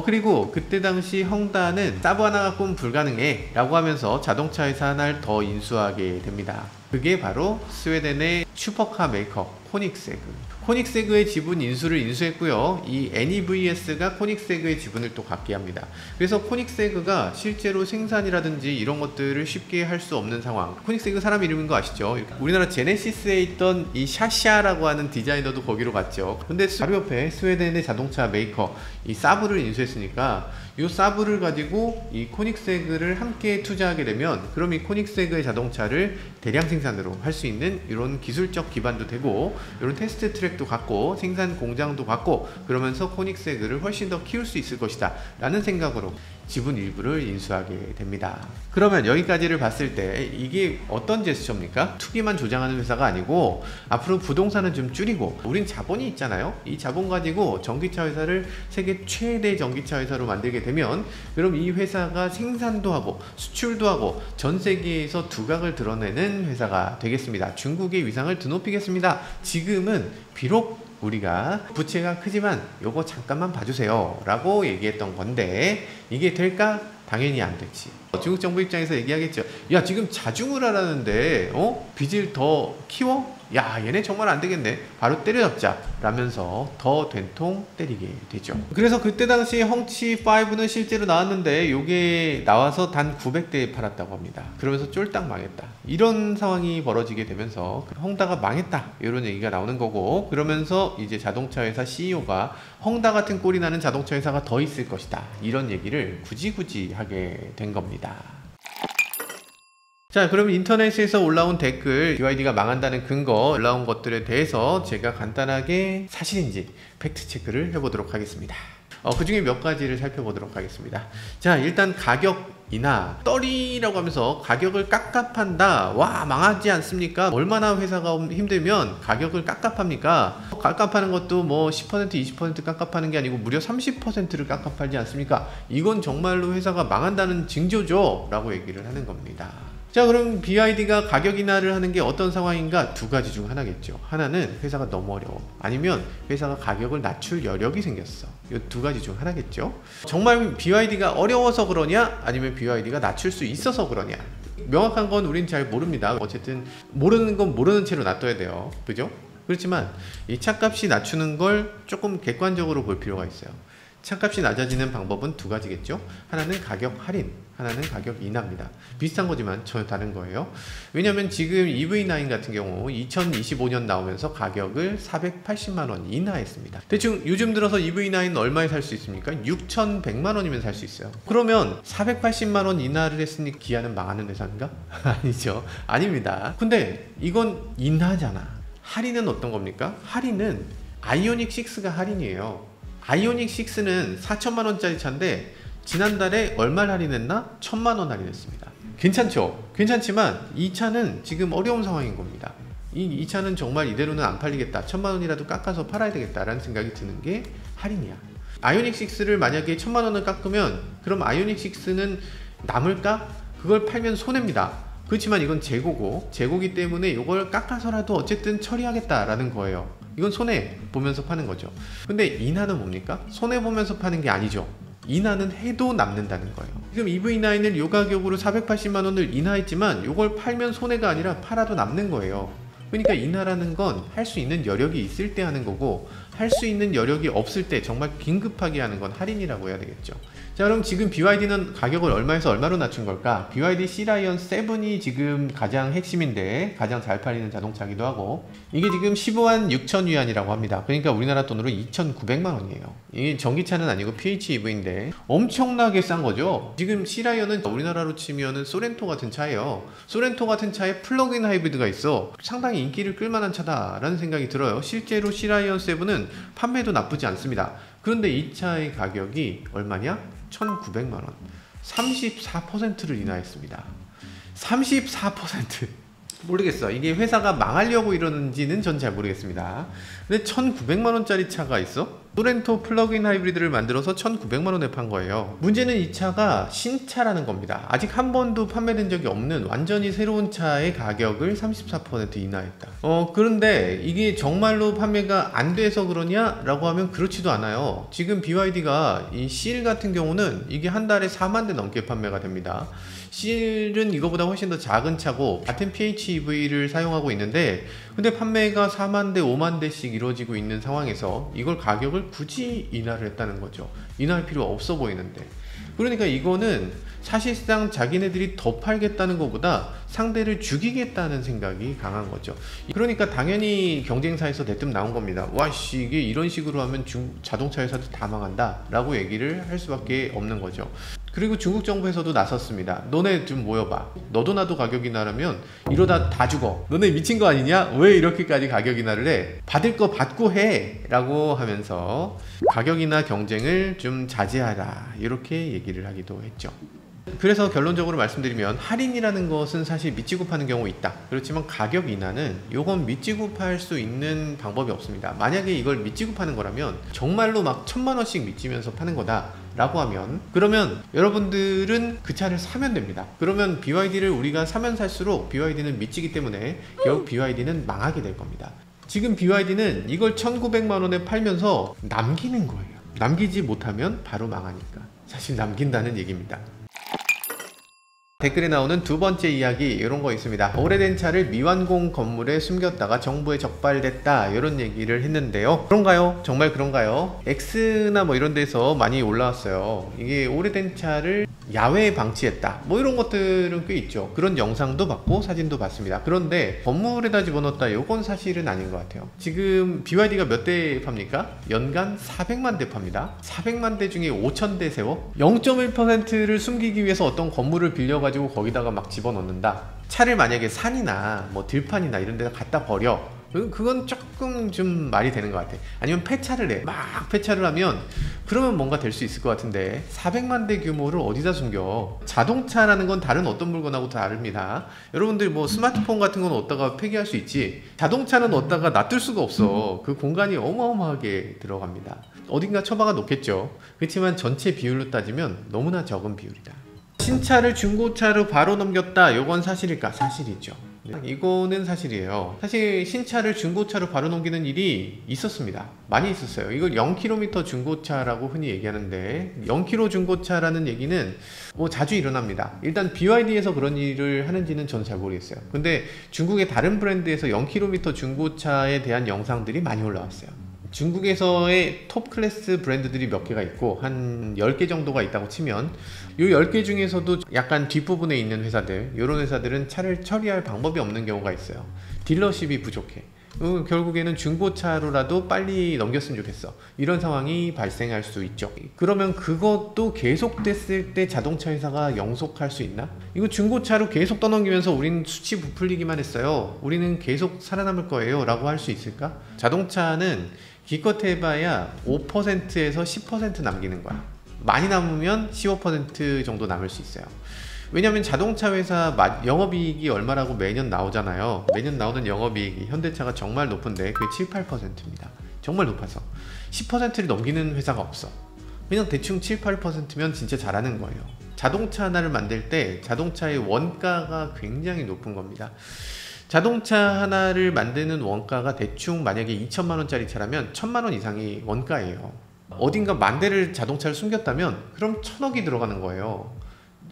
그리고 그때 당시 헝다는 사브 하나 갖고는 불가능해 라고 하면서 자동차 회사 하나를 더 인수하게 됩니다. 그게 바로 스웨덴의 슈퍼카 메이커 코닉세그. 코닉세그의 지분 인수를 인수했고요. 이 NEVS가 코닉세그의 지분을 또 갖게 합니다. 그래서 코닉세그가 실제로 생산이라든지 이런 것들을 쉽게 할 수 없는 상황. 코닉세그 사람 이름인 거 아시죠? 우리나라 제네시스에 있던 이 샤샤라고 하는 디자이너도 거기로 갔죠. 근데 바로 옆에 스웨덴의 자동차 메이커 이 사브를 인수했으니까 이 사브를 가지고 이 코닉세그를 함께 투자하게 되면, 그럼 이 코닉세그의 자동차를 대량 생산으로 할 수 있는 이런 기술적 기반도 되고 이런 테스트 트랙도 갖고 생산 공장도 갖고, 그러면서 코닉세그를 훨씬 더 키울 수 있을 것이다 라는 생각으로 지분 일부를 인수하게 됩니다. 그러면 여기까지를 봤을 때 이게 어떤 제스처입니까? 투기만 조장하는 회사가 아니고 앞으로 부동산은 좀 줄이고, 우린 자본이 있잖아요. 이 자본 가지고 전기차 회사를 세계 최대 전기차 회사로 만들게 되면, 그럼 이 회사가 생산도 하고 수출도 하고 전 세계에서 두각을 드러내는 회사가 되겠습니다. 중국의 위상을 드높이겠습니다. 지금은 비록 우리가 부채가 크지만 요거 잠깐만 봐주세요 라고 얘기했던 건데, 이게 될까? 당연히 안 되지. 중국 정부 입장에서 얘기하겠죠. 야, 지금 자중을 하라는데 빚을 더 키워? 야, 얘네 정말 안 되겠네. 바로 때려잡자 라면서 더 된통 때리게 되죠. 그래서 그때 당시 헝치5는 실제로 나왔는데 요게 나와서 단 900대에 팔았다고 합니다. 그러면서 쫄딱 망했다, 이런 상황이 벌어지게 되면서 헝다가 망했다, 이런 얘기가 나오는 거고, 그러면서 이제 자동차 회사 CEO가 헝다 같은 꼴이 나는 자동차 회사가 더 있을 것이다, 이런 얘기를 굳이 하게 된 겁니다. 자, 그럼 인터넷에서 올라온 댓글, BYD가 망한다는 근거 올라온 것들에 대해서 제가 간단하게 사실인지 팩트 체크를 해보도록 하겠습니다. 그 중에 몇 가지를 살펴보도록 하겠습니다. 자, 일단 가격이나 떨이라고 하면서 가격을 깝깝한다, 와 망하지 않습니까? 얼마나 회사가 힘들면 가격을 깝깝합니까? 깝깝하는 것도 뭐 10% 20% 깝깝하는 게 아니고 무려 30%를 깝깝하지 않습니까? 이건 정말로 회사가 망한다는 징조죠 라고 얘기를 하는 겁니다. 자, 그럼 BYD가 가격 인하를 하는 게 어떤 상황인가? 두 가지 중 하나겠죠. 하나는 회사가 너무 어려워, 아니면 회사가 가격을 낮출 여력이 생겼어. 이 두 가지 중 하나겠죠. 정말 BYD가 어려워서 그러냐, 아니면 BYD가 낮출 수 있어서 그러냐, 명확한 건 우린 잘 모릅니다. 어쨌든 모르는 건 모르는 채로 놔둬야 돼요, 그죠? 그렇지만 이 차값이 낮추는 걸 조금 객관적으로 볼 필요가 있어요. 차값이 낮아지는 방법은 두 가지겠죠. 하나는 가격 할인, 하나는 가격 인하입니다. 비슷한 거지만 전혀 다른 거예요. 왜냐면 지금 EV9 같은 경우 2025년 나오면서 가격을 480만원 인하했습니다. 대충 요즘 들어서 EV9 얼마에 살 수 있습니까? 6,100만원이면 살 수 있어요. 그러면 480만원 인하를 했으니 기아는 망하는 회사인가? 아니죠. 아닙니다. 근데 이건 인하잖아. 할인은 어떤 겁니까? 할인은 아이오닉 6가 할인이에요. 아이오닉 6는 4천만원짜리 차인데 지난달에 얼마를 할인했나? 1,000만원 할인했습니다. 괜찮죠? 괜찮지만 이 차는 지금 어려운 상황인 겁니다. 이 차는 정말 이대로는 안 팔리겠다, 1,000만원이라도 깎아서 팔아야 되겠다 라는 생각이 드는 게 할인이야. 아이오닉 6를 만약에 1,000만원을 깎으면 그럼 아이오닉 6는 남을까? 그걸 팔면 손해입니다. 그렇지만 이건 재고고, 재고기 때문에 이걸 깎아서라도 어쨌든 처리하겠다라는 거예요. 이건 손해 보면서 파는 거죠. 근데 인하는 뭡니까? 손해 보면서 파는 게 아니죠. 인하는 해도 남는다는 거예요. 지금 EV9을 요 가격으로 480만원을 인하했지만 요걸 팔면 손해가 아니라 팔아도 남는 거예요. 그러니까 인하라는 건 할 수 있는 여력이 있을 때 하는 거고, 할 수 있는 여력이 없을 때 정말 긴급하게 하는 건 할인이라고 해야 되겠죠. 자, 그럼 지금 BYD는 가격을 얼마에서 얼마로 낮춘 걸까? BYD C-라이언 7이 지금 가장 핵심인데 가장 잘 팔리는 자동차기도 하고, 이게 지금 15만 6천 위안이라고 합니다. 그러니까 우리나라 돈으로 2,900만 원이에요. 이게 전기차는 아니고 PHEV인데 엄청나게 싼 거죠. 지금 C-라이언은 우리나라로 치면은 소렌토 같은 차예요. 소렌토 같은 차에 플러그인 하이브리드가 있어. 상당히 인기를 끌만한 차다라는 생각이 들어요. 실제로 C-라이언 7은 판매도 나쁘지 않습니다. 그런데 이 차의 가격이 얼마냐? 1,900만원. 34%를 인하했습니다. 34%. 모르겠어. 이게 회사가 망하려고 이러는지는 전 잘 모르겠습니다. 근데 1,900만원짜리 차가 있어? 소렌토 플러그인 하이브리드를 만들어서 1,900만원에 판 거예요. 문제는 이 차가 신차라는 겁니다. 아직 한 번도 판매된 적이 없는 완전히 새로운 차의 가격을 34% 인하했다. 그런데 이게 정말로 판매가 안 돼서 그러냐? 라고 하면 그렇지도 않아요. 지금 BYD가 이 CL 같은 경우는 이게 한 달에 4만 대 넘게 판매가 됩니다. CL은 이거보다 훨씬 더 작은 차고 같은 PHEV를 사용하고 있는데, 근데 판매가 4만 대 5만 대씩 이루어지고 있는 상황에서 이걸 가격을 굳이 인하를 했다는 거죠. 인하할 필요가 없어 보이는데. 그러니까 이거는 사실상 자기네들이 더 팔겠다는 것보다 상대를 죽이겠다는 생각이 강한 거죠. 그러니까 당연히 경쟁사에서 대뜸 나온 겁니다. 와씨, 이게 이런 식으로 하면 자동차 회사도 다 망한다 라고 얘기를 할 수밖에 없는 거죠. 그리고 중국 정부에서도 나섰습니다. 너네 좀 모여봐. 너도 나도 가격 인하라면 이러다 다 죽어. 너네 미친 거 아니냐? 왜 이렇게까지 가격 인하를 해? 받을 거 받고 해! 라고 하면서 가격 인하 경쟁을 좀 자제하라, 이렇게 얘기를 하기도 했죠. 그래서 결론적으로 말씀드리면 할인이라는 것은 사실 미치고 파는 경우 있다. 그렇지만 가격 인하는 요건 미치고 팔 수 있는 방법이 없습니다. 만약에 이걸 미치고 파는 거라면 정말로 막 1,000만원씩 미치면서 파는 거다 라고 하면, 그러면 여러분들은 그 차를 사면 됩니다. 그러면 BYD를 우리가 사면 살수록 BYD는 미치기 때문에 결국 BYD는 망하게 될 겁니다. 지금 BYD는 이걸 1,900만원에 팔면서 남기는 거예요. 남기지 못하면 바로 망하니까. 사실 남긴다는 얘기입니다. 댓글에 나오는 두 번째 이야기 이런 거 있습니다. 오래된 차를 미완공 건물에 숨겼다가 정부에 적발됐다 이런 얘기를 했는데요. 그런가요? 정말 그런가요? X나 뭐 이런 데서 많이 올라왔어요. 이게 오래된 차를 야외에 방치했다 뭐 이런 것들은 꽤 있죠. 그런 영상도 봤고 사진도 봤습니다. 그런데 건물에다 집어넣었다 이건 사실은 아닌 것 같아요. 지금 BYD가 몇 대 팝니까? 연간 400만 대 팝니다. 400만 대 중에 5,000대 세워 0.1%를 숨기기 위해서 어떤 건물을 빌려가지고 거기다가 막 집어넣는다. 차를 만약에 산이나 뭐 들판이나 이런 데다 갖다 버려, 그건 조금 좀 말이 되는 것 같아. 아니면 폐차를 해. 막 폐차를 하면 그러면 뭔가 될 수 있을 것 같은데 400만 대 규모를 어디다 숨겨? 자동차라는 건 다른 어떤 물건하고 다릅니다. 여러분들 뭐 스마트폰 같은 건 어디다가 폐기할 수 있지, 자동차는 어디다가 놔둘 수가 없어. 그 공간이 어마어마하게 들어갑니다. 어딘가 처박아 놓겠죠. 그렇지만 전체 비율로 따지면 너무나 적은 비율이다. 신차를 중고차로 바로 넘겼다, 요건 사실일까? 사실이죠. 이거는 사실이에요. 사실 신차를 중고차로 바로 넘기는 일이 있었습니다. 많이 있었어요. 이걸 0km 중고차라고 흔히 얘기하는데, 0km 중고차라는 얘기는 뭐 자주 일어납니다. 일단 BYD에서 그런 일을 하는지는 저는 잘 모르겠어요. 근데 중국의 다른 브랜드에서 0km 중고차에 대한 영상들이 많이 올라왔어요. 중국에서의 톱 클래스 브랜드들이 몇 개가 있고 한 10개 정도가 있다고 치면, 이 10개 중에서도 약간 뒷부분에 있는 회사들, 이런 회사들은 차를 처리할 방법이 없는 경우가 있어요. 딜러십이 부족해. 결국에는 중고차로라도 빨리 넘겼으면 좋겠어, 이런 상황이 발생할 수 있죠. 그러면 그것도 계속됐을 때 자동차 회사가 영속할 수 있나? 이거 중고차로 계속 떠넘기면서 우리는 수치 부풀리기만 했어요, 우리는 계속 살아남을 거예요 라고 할 수 있을까? 자동차는 기껏 해봐야 5%에서 10% 남기는 거야. 많이 남으면 15% 정도 남을 수 있어요. 왜냐면 자동차 회사 영업이익이 얼마라고 매년 나오잖아요. 매년 나오는 영업이익이 현대차가 정말 높은데 그게 7, 8%입니다. 정말 높아서 10%를 넘기는 회사가 없어. 그냥 대충 7, 8%면 진짜 잘하는 거예요. 자동차 하나를 만들 때 자동차의 원가가 굉장히 높은 겁니다. 자동차 하나를 만드는 원가가 대충 만약에 2천만 원짜리 차라면 1,000만 원 이상이 원가예요. 어딘가 10,000대를 자동차를 숨겼다면 그럼 1,000억이 들어가는 거예요.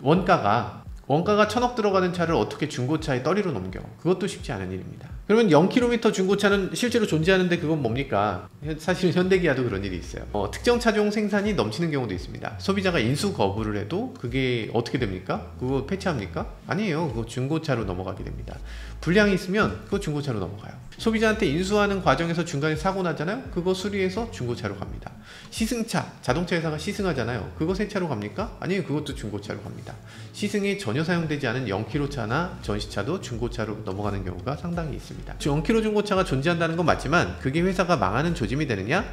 원가가 1,000억 들어가는 차를 어떻게 중고차에 떨이로 넘겨? 그것도 쉽지 않은 일입니다. 그러면 0km 중고차는 실제로 존재하는데 그건 뭡니까? 사실 현대기아도 그런 일이 있어요. 특정 차종 생산이 넘치는 경우도 있습니다. 소비자가 인수 거부를 해도 그게 어떻게 됩니까? 그거 폐차합니까? 아니에요. 그거 중고차로 넘어가게 됩니다. 불량이 있으면 그거 중고차로 넘어가요. 소비자한테 인수하는 과정에서 중간에 사고 나잖아요. 그거 수리해서 중고차로 갑니다. 시승차, 자동차 회사가 시승하잖아요. 그거 새 차로 갑니까? 아니에요. 그것도 중고차로 갑니다. 시승에 전혀 사용되지 않은 0km 차나 전시차도 중고차로 넘어가는 경우가 상당히 있습니다. 0km 중고차가 존재한다는 건 맞지만 그게 회사가 망하는 조짐이 되느냐?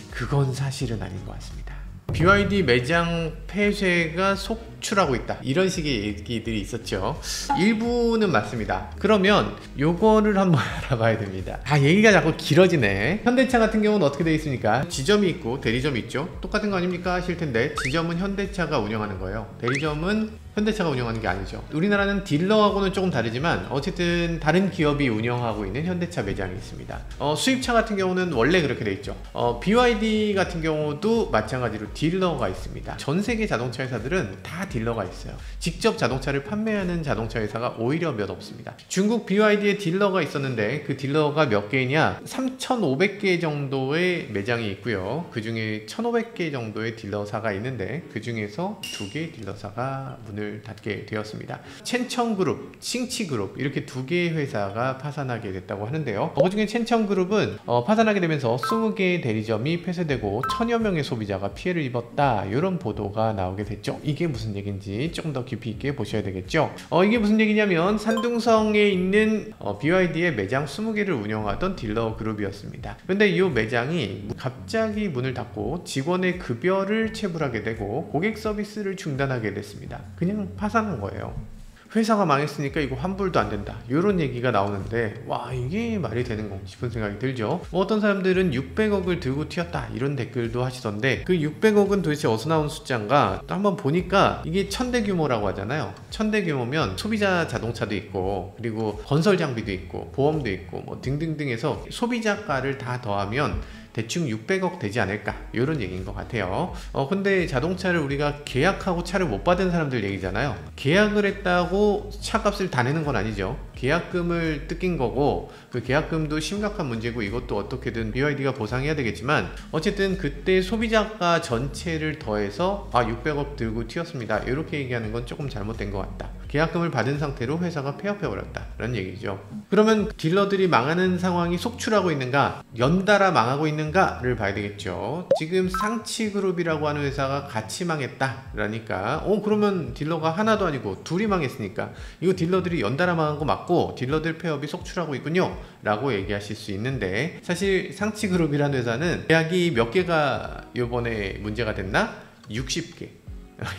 그건 사실은 아닌 것 같습니다. BYD 매장 폐쇄가 속출하고 있다, 이런 식의 얘기들이 있었죠. 일부는 맞습니다. 그러면 요거를 한번 알아봐야 됩니다. 얘기가 자꾸 길어지네. 현대차 같은 경우는 어떻게 되어 있습니까? 지점이 있고 대리점이 있죠. 똑같은 거 아닙니까 하실 텐데, 지점은 현대차가 운영하는 거예요. 대리점은 현대차가 운영하는 게 아니죠. 우리나라는 딜러하고는 조금 다르지만 어쨌든 다른 기업이 운영하고 있는 현대차 매장이 있습니다. 수입차 같은 경우는 원래 그렇게 돼 있죠. BYD 같은 경우도 마찬가지로 딜러가 있습니다. 전 세계 자동차 회사들은 다 딜러가 있어요. 직접 자동차를 판매하는 자동차 회사가 오히려 몇 없습니다. 중국 BYD에 딜러가 있었는데 그 딜러가 몇 개냐? 3,500개 정도의 매장이 있고요. 그 중에 1,500개 정도의 딜러사가 있는데 그 중에서 2개의 딜러사가 문을 닫게 되었습니다. 첸청그룹, 칭치그룹 이렇게 2개의 회사가 파산하게 됐다고 하는데요. 그 중에 첸청그룹은 파산하게 되면서 20개의 대리점이 폐쇄되고 1,000여 명의 소비자가 피해를 입었다, 이런 보도가 나오게 됐죠. 이게 무슨 얘기인지 조금 더 깊이 있게 보셔야 되겠죠. 이게 무슨 얘기냐면 산둥성에 있는 BYD의 매장 20개를 운영하던 딜러 그룹이었습니다. 그런데 이 매장이 갑자기 문을 닫고 직원의 급여를 체불하게 되고 고객 서비스를 중단하게 됐습니다. 그냥 파산한 거예요. 회사가 망했으니까 이거 환불도 안 된다, 이런 얘기가 나오는데 와, 이게 말이 되는 건가 싶은 생각이 들죠. 어떤 사람들은 600억을 들고 튀었다, 이런 댓글도 하시던데 그 600억은 도대체 어디서 나온 숫자인가 또 한번 보니까 이게 1,000대 규모라고 하잖아요. 1,000대 규모면 소비자 자동차도 있고 그리고 건설 장비도 있고 보험도 있고 뭐 등등등 해서 소비자가를 다 더하면 대충 600억 되지 않을까 이런 얘기인 것 같아요. 근데 자동차를 우리가 계약하고 차를 못 받은 사람들 얘기잖아요. 계약을 했다고 차값을 다 내는 건 아니죠. 계약금을 뜯긴 거고 그 계약금도 심각한 문제고 이것도 어떻게든 BYD가 보상해야 되겠지만 어쨌든 그때 소비자가 전체를 더해서 600억 들고 튀었습니다 이렇게 얘기하는 건 조금 잘못된 것 같다. 계약금을 받은 상태로 회사가 폐업해버렸다 라는 얘기죠. 그러면 딜러들이 망하는 상황이 속출하고 있는가 연달아 망하고 있는가를 봐야 되겠죠. 지금 상치그룹이라고 하는 회사가 같이 망했다 라니까 그러면 딜러가 하나도 아니고 둘이 망했으니까 이거 딜러들이 연달아 망한 거 맞고 딜러들 폐업이 속출하고 있군요 라고 얘기하실 수 있는데, 사실 상치그룹이라는 회사는 계약이 몇 개가 요번에 문제가 됐나? 60개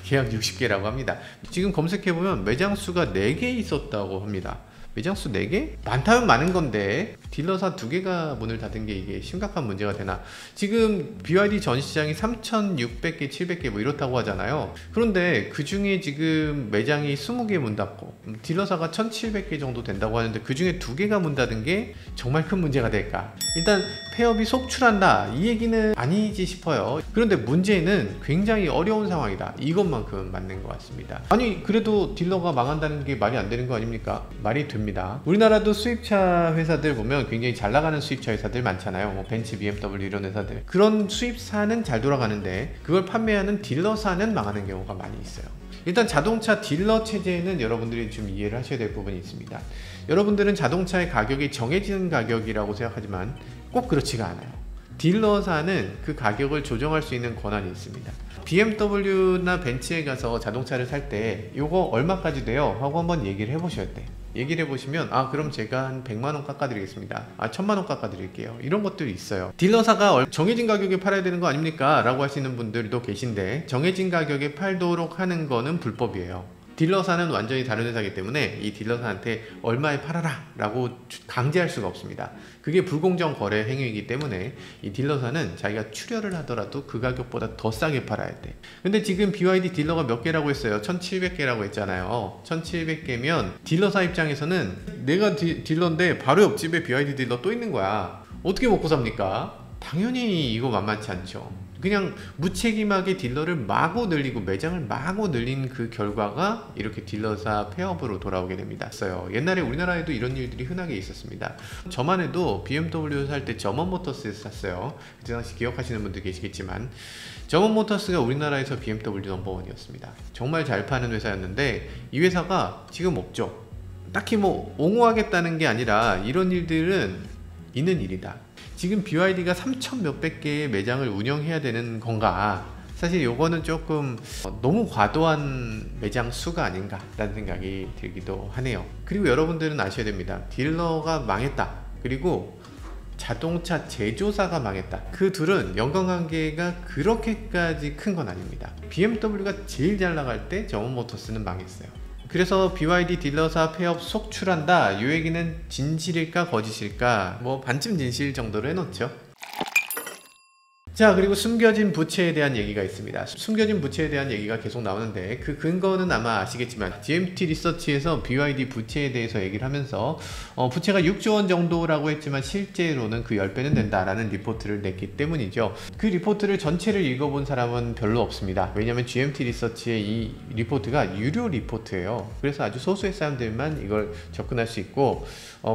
계약 60개라고 합니다. 지금 검색해보면 매장 수가 4개 있었다고 합니다. 매장 수 4개? 많다면 많은 건데 딜러사 2개가 문을 닫은 게 이게 심각한 문제가 되나. 지금 BYD 전시장이 3,600개 700개 뭐 이렇다고 하잖아요. 그런데 그 중에 지금 매장이 20개 문 닫고 딜러사가 1,700개 정도 된다고 하는데 그 중에 2개가 문 닫은 게 정말 큰 문제가 될까. 일단 폐업이 속출한다 이 얘기는 아니지 싶어요. 그런데 문제는 굉장히 어려운 상황이다 이것만큼은 맞는 것 같습니다. 아니 그래도 딜러가 망한다는 게 말이 안 되는 거 아닙니까? 말이 됩니다. 우리나라도 수입차 회사들 보면 굉장히 잘 나가는 수입차 회사들 많잖아요. 뭐 벤츠, BMW 이런 회사들. 그런 수입사는 잘 돌아가는데 그걸 판매하는 딜러사는 망하는 경우가 많이 있어요. 일단 자동차 딜러 체제에는 여러분들이 좀 이해를 하셔야 될 부분이 있습니다. 여러분들은 자동차의 가격이 정해진 가격이라고 생각하지만 꼭 그렇지가 않아요. 딜러사는 그 가격을 조정할 수 있는 권한이 있습니다. BMW나 벤츠에 가서 자동차를 살 때 이거 얼마까지 돼요? 하고 한번 얘기를 해보셔야 돼. 얘기를 해보시면 그럼 제가 한 100만원 깎아드리겠습니다. 1000만원 깎아드릴게요. 이런 것들이 있어요. 딜러사가 정해진 가격에 팔아야 되는 거 아닙니까? 라고 하시는 분들도 계신데 정해진 가격에 팔도록 하는 거는 불법이에요. 딜러사는 완전히 다른 회사이기 때문에 이 딜러사한테 얼마에 팔아라 라고 강제할 수가 없습니다. 그게 불공정 거래 행위이기 때문에 이 딜러사는 자기가 출혈을 하더라도 그 가격보다 더 싸게 팔아야 돼. 근데 지금 BYD 딜러가 몇 개라고 했어요? 1,700개라고 했잖아요. 1,700개면 딜러사 입장에서는 내가 딜러인데 바로 옆집에 BYD 딜러 또 있는 거야. 어떻게 먹고 삽니까? 당연히 이거 만만치 않죠. 그냥 무책임하게 딜러를 마구 늘리고 매장을 마구 늘린 그 결과가 이렇게 딜러사 폐업으로 돌아오게 됩니다. 옛날에 우리나라에도 이런 일들이 흔하게 있었습니다. 저만 해도 BMW 살 때 저먼모터스에서 샀어요. 그때 당시 기억하시는 분들 계시겠지만 저먼모터스가 우리나라에서 BMW 넘버원이었습니다. 정말 잘 파는 회사였는데 이 회사가 지금 없죠. 딱히 뭐 옹호하겠다는 게 아니라 이런 일들은 있는 일이다. 지금 BYD가 3,000 몇백 개의 매장을 운영해야 되는 건가? 사실 요거는 조금 너무 과도한 매장 수가 아닌가 라는 생각이 들기도 하네요. 그리고 여러분들은 아셔야 됩니다. 딜러가 망했다. 그리고 자동차 제조사가 망했다. 그 둘은 연관관계가 그렇게까지 큰 건 아닙니다. BMW가 제일 잘 나갈 때 저먼모터스는 망했어요. 그래서 BYD 딜러사 폐업 속출한다. 이 얘기는 진실일까 거짓일까? 뭐 반쯤 진실 정도로 해놓죠. 자, 그리고 숨겨진 부채에 대한 얘기가 있습니다. 숨겨진 부채에 대한 얘기가 계속 나오는데 그 근거는 아마 아시겠지만 GMT 리서치에서 BYD 부채에 대해서 얘기를 하면서 부채가 6조 원 정도라고 했지만 실제로는 그 10배는 된다라는 리포트를 냈기 때문이죠. 그 리포트를 전체를 읽어본 사람은 별로 없습니다. 왜냐하면 GMT 리서치의 이 리포트가 유료 리포트예요. 그래서 아주 소수의 사람들만 이걸 접근할 수 있고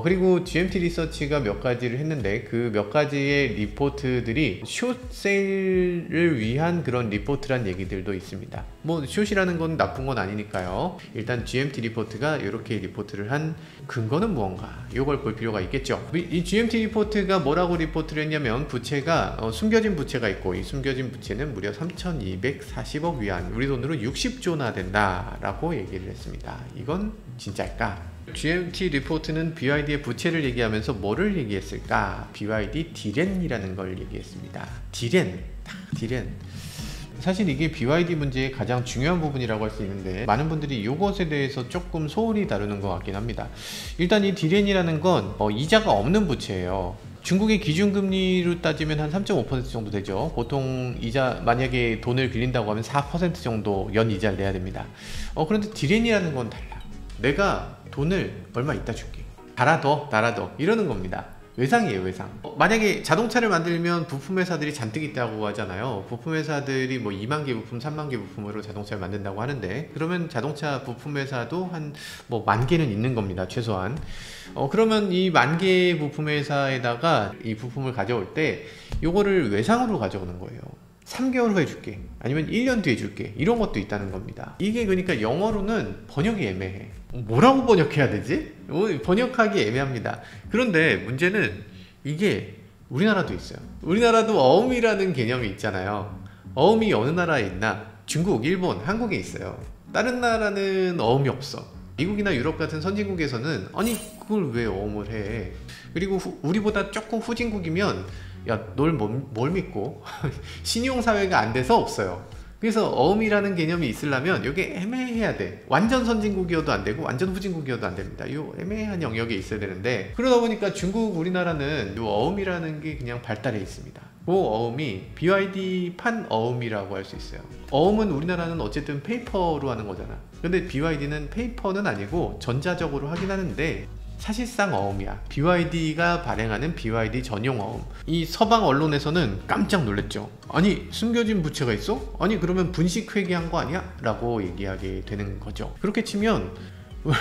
그리고 GMT 리서치가 몇 가지를 했는데 그 몇 가지의 리포트들이 숏세일을 위한 그런 리포트란 얘기들도 있습니다. 뭐 숏이라는 건 나쁜 건 아니니까요. 일단 GMT 리포트가 이렇게 리포트를 한 근거는 무언가 이걸 볼 필요가 있겠죠. 이 GMT 리포트가 뭐라고 리포트를 했냐면 부채가 숨겨진 부채가 있고 이 숨겨진 부채는 무려 3,240억 위안 우리 돈으로 60조나 된다라고 얘기를 했습니다. 이건 진짜일까? GMT 리포트는 BYD의 부채를 얘기하면서 뭐를 얘기했을까? BYD 디렌이라는 걸 얘기했습니다. 디렌. 사실 이게 BYD 문제의 가장 중요한 부분이라고 할 수 있는데 많은 분들이 이것에 대해서 조금 소홀히 다루는 것 같긴 합니다. 일단 이 디렌이라는 건 이자가 없는 부채예요. 중국의 기준금리로 따지면 한 3.5% 정도 되죠. 보통 이자 만약에 돈을 빌린다고 하면 4% 정도 연 이자를 내야 됩니다. 그런데 디렌이라는 건 달라. 내가 돈을 얼마 이따 줄게. 달아둬 이러는 겁니다. 외상이에요, 외상. 만약에 자동차를 만들면 부품 회사들이 잔뜩 있다고 하잖아요. 부품 회사들이 뭐 2만 개 부품, 3만 개 부품으로 자동차를 만든다고 하는데, 그러면 자동차 부품 회사도 한 뭐 10,000개는 있는 겁니다, 최소한. 그러면 이 10,000개 부품 회사에다가 이 부품을 가져올 때 요거를 외상으로 가져오는 거예요. 3개월 후에 줄게, 아니면 1년 뒤에 줄게, 이런 것도 있다는 겁니다. 이게 그러니까 영어로는 번역이 애매해. 뭐라고 번역해야 되지? 번역하기 애매합니다. 그런데 문제는 이게 우리나라도 있어요. 우리나라도 어음이라는 개념이 있잖아요. 어음이 어느 나라에 있나? 중국, 일본, 한국에 있어요. 다른 나라는 어음이 없어. 미국이나 유럽 같은 선진국에서는 아니 그걸 왜 어음을 해? 그리고 우리보다 조금 후진국이면 야, 뭘 믿고? 신용사회가 안 돼서 없어요. 그래서 어음이라는 개념이 있으려면 이게 애매해야 돼. 완전 선진국이어도 안 되고 완전 후진국이어도 안 됩니다. 이 애매한 영역에 있어야 되는데, 그러다 보니까 중국, 우리나라는 이 어음이라는 게 그냥 발달해 있습니다. 그 어음이 BYD 판 어음이라고 할 수 있어요. 어음은 우리나라는 어쨌든 페이퍼로 하는 거잖아. 근데 BYD는 페이퍼는 아니고 전자적으로 하긴 하는데 사실상 어음이야. BYD가 발행하는 BYD 전용 어음. 이 서방 언론에서는 깜짝 놀랐죠. 아니 숨겨진 부채가 있어? 아니 그러면 분식 회계한 거 아니야? 라고 얘기하게 되는 거죠. 그렇게 치면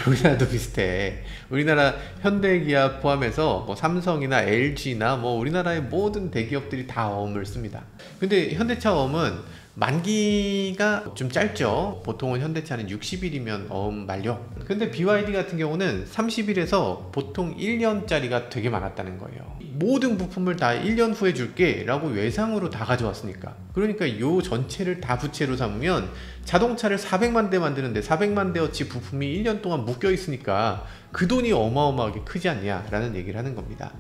우리나라도 비슷해. 우리나라 현대기아 포함해서 뭐 삼성이나 LG나 뭐 우리나라의 모든 대기업들이 다 어음을 씁니다. 근데 현대차 어음은 만기가 좀 짧죠. 보통은 현대차는 60일이면 어음 만료. 근데 BYD 같은 경우는 30일에서 보통 1년짜리가 되게 많았다는 거예요. 모든 부품을 다 1년 후에 줄게 라고 외상으로 다 가져왔으니까. 그러니까 요 전체를 다 부채로 삼으면 자동차를 400만 대 만드는데 400만 대어치 부품이 1년 동안 묶여 있으니까 그 돈이 어마어마하게 크지 않냐 라는 얘기를 하는 겁니다.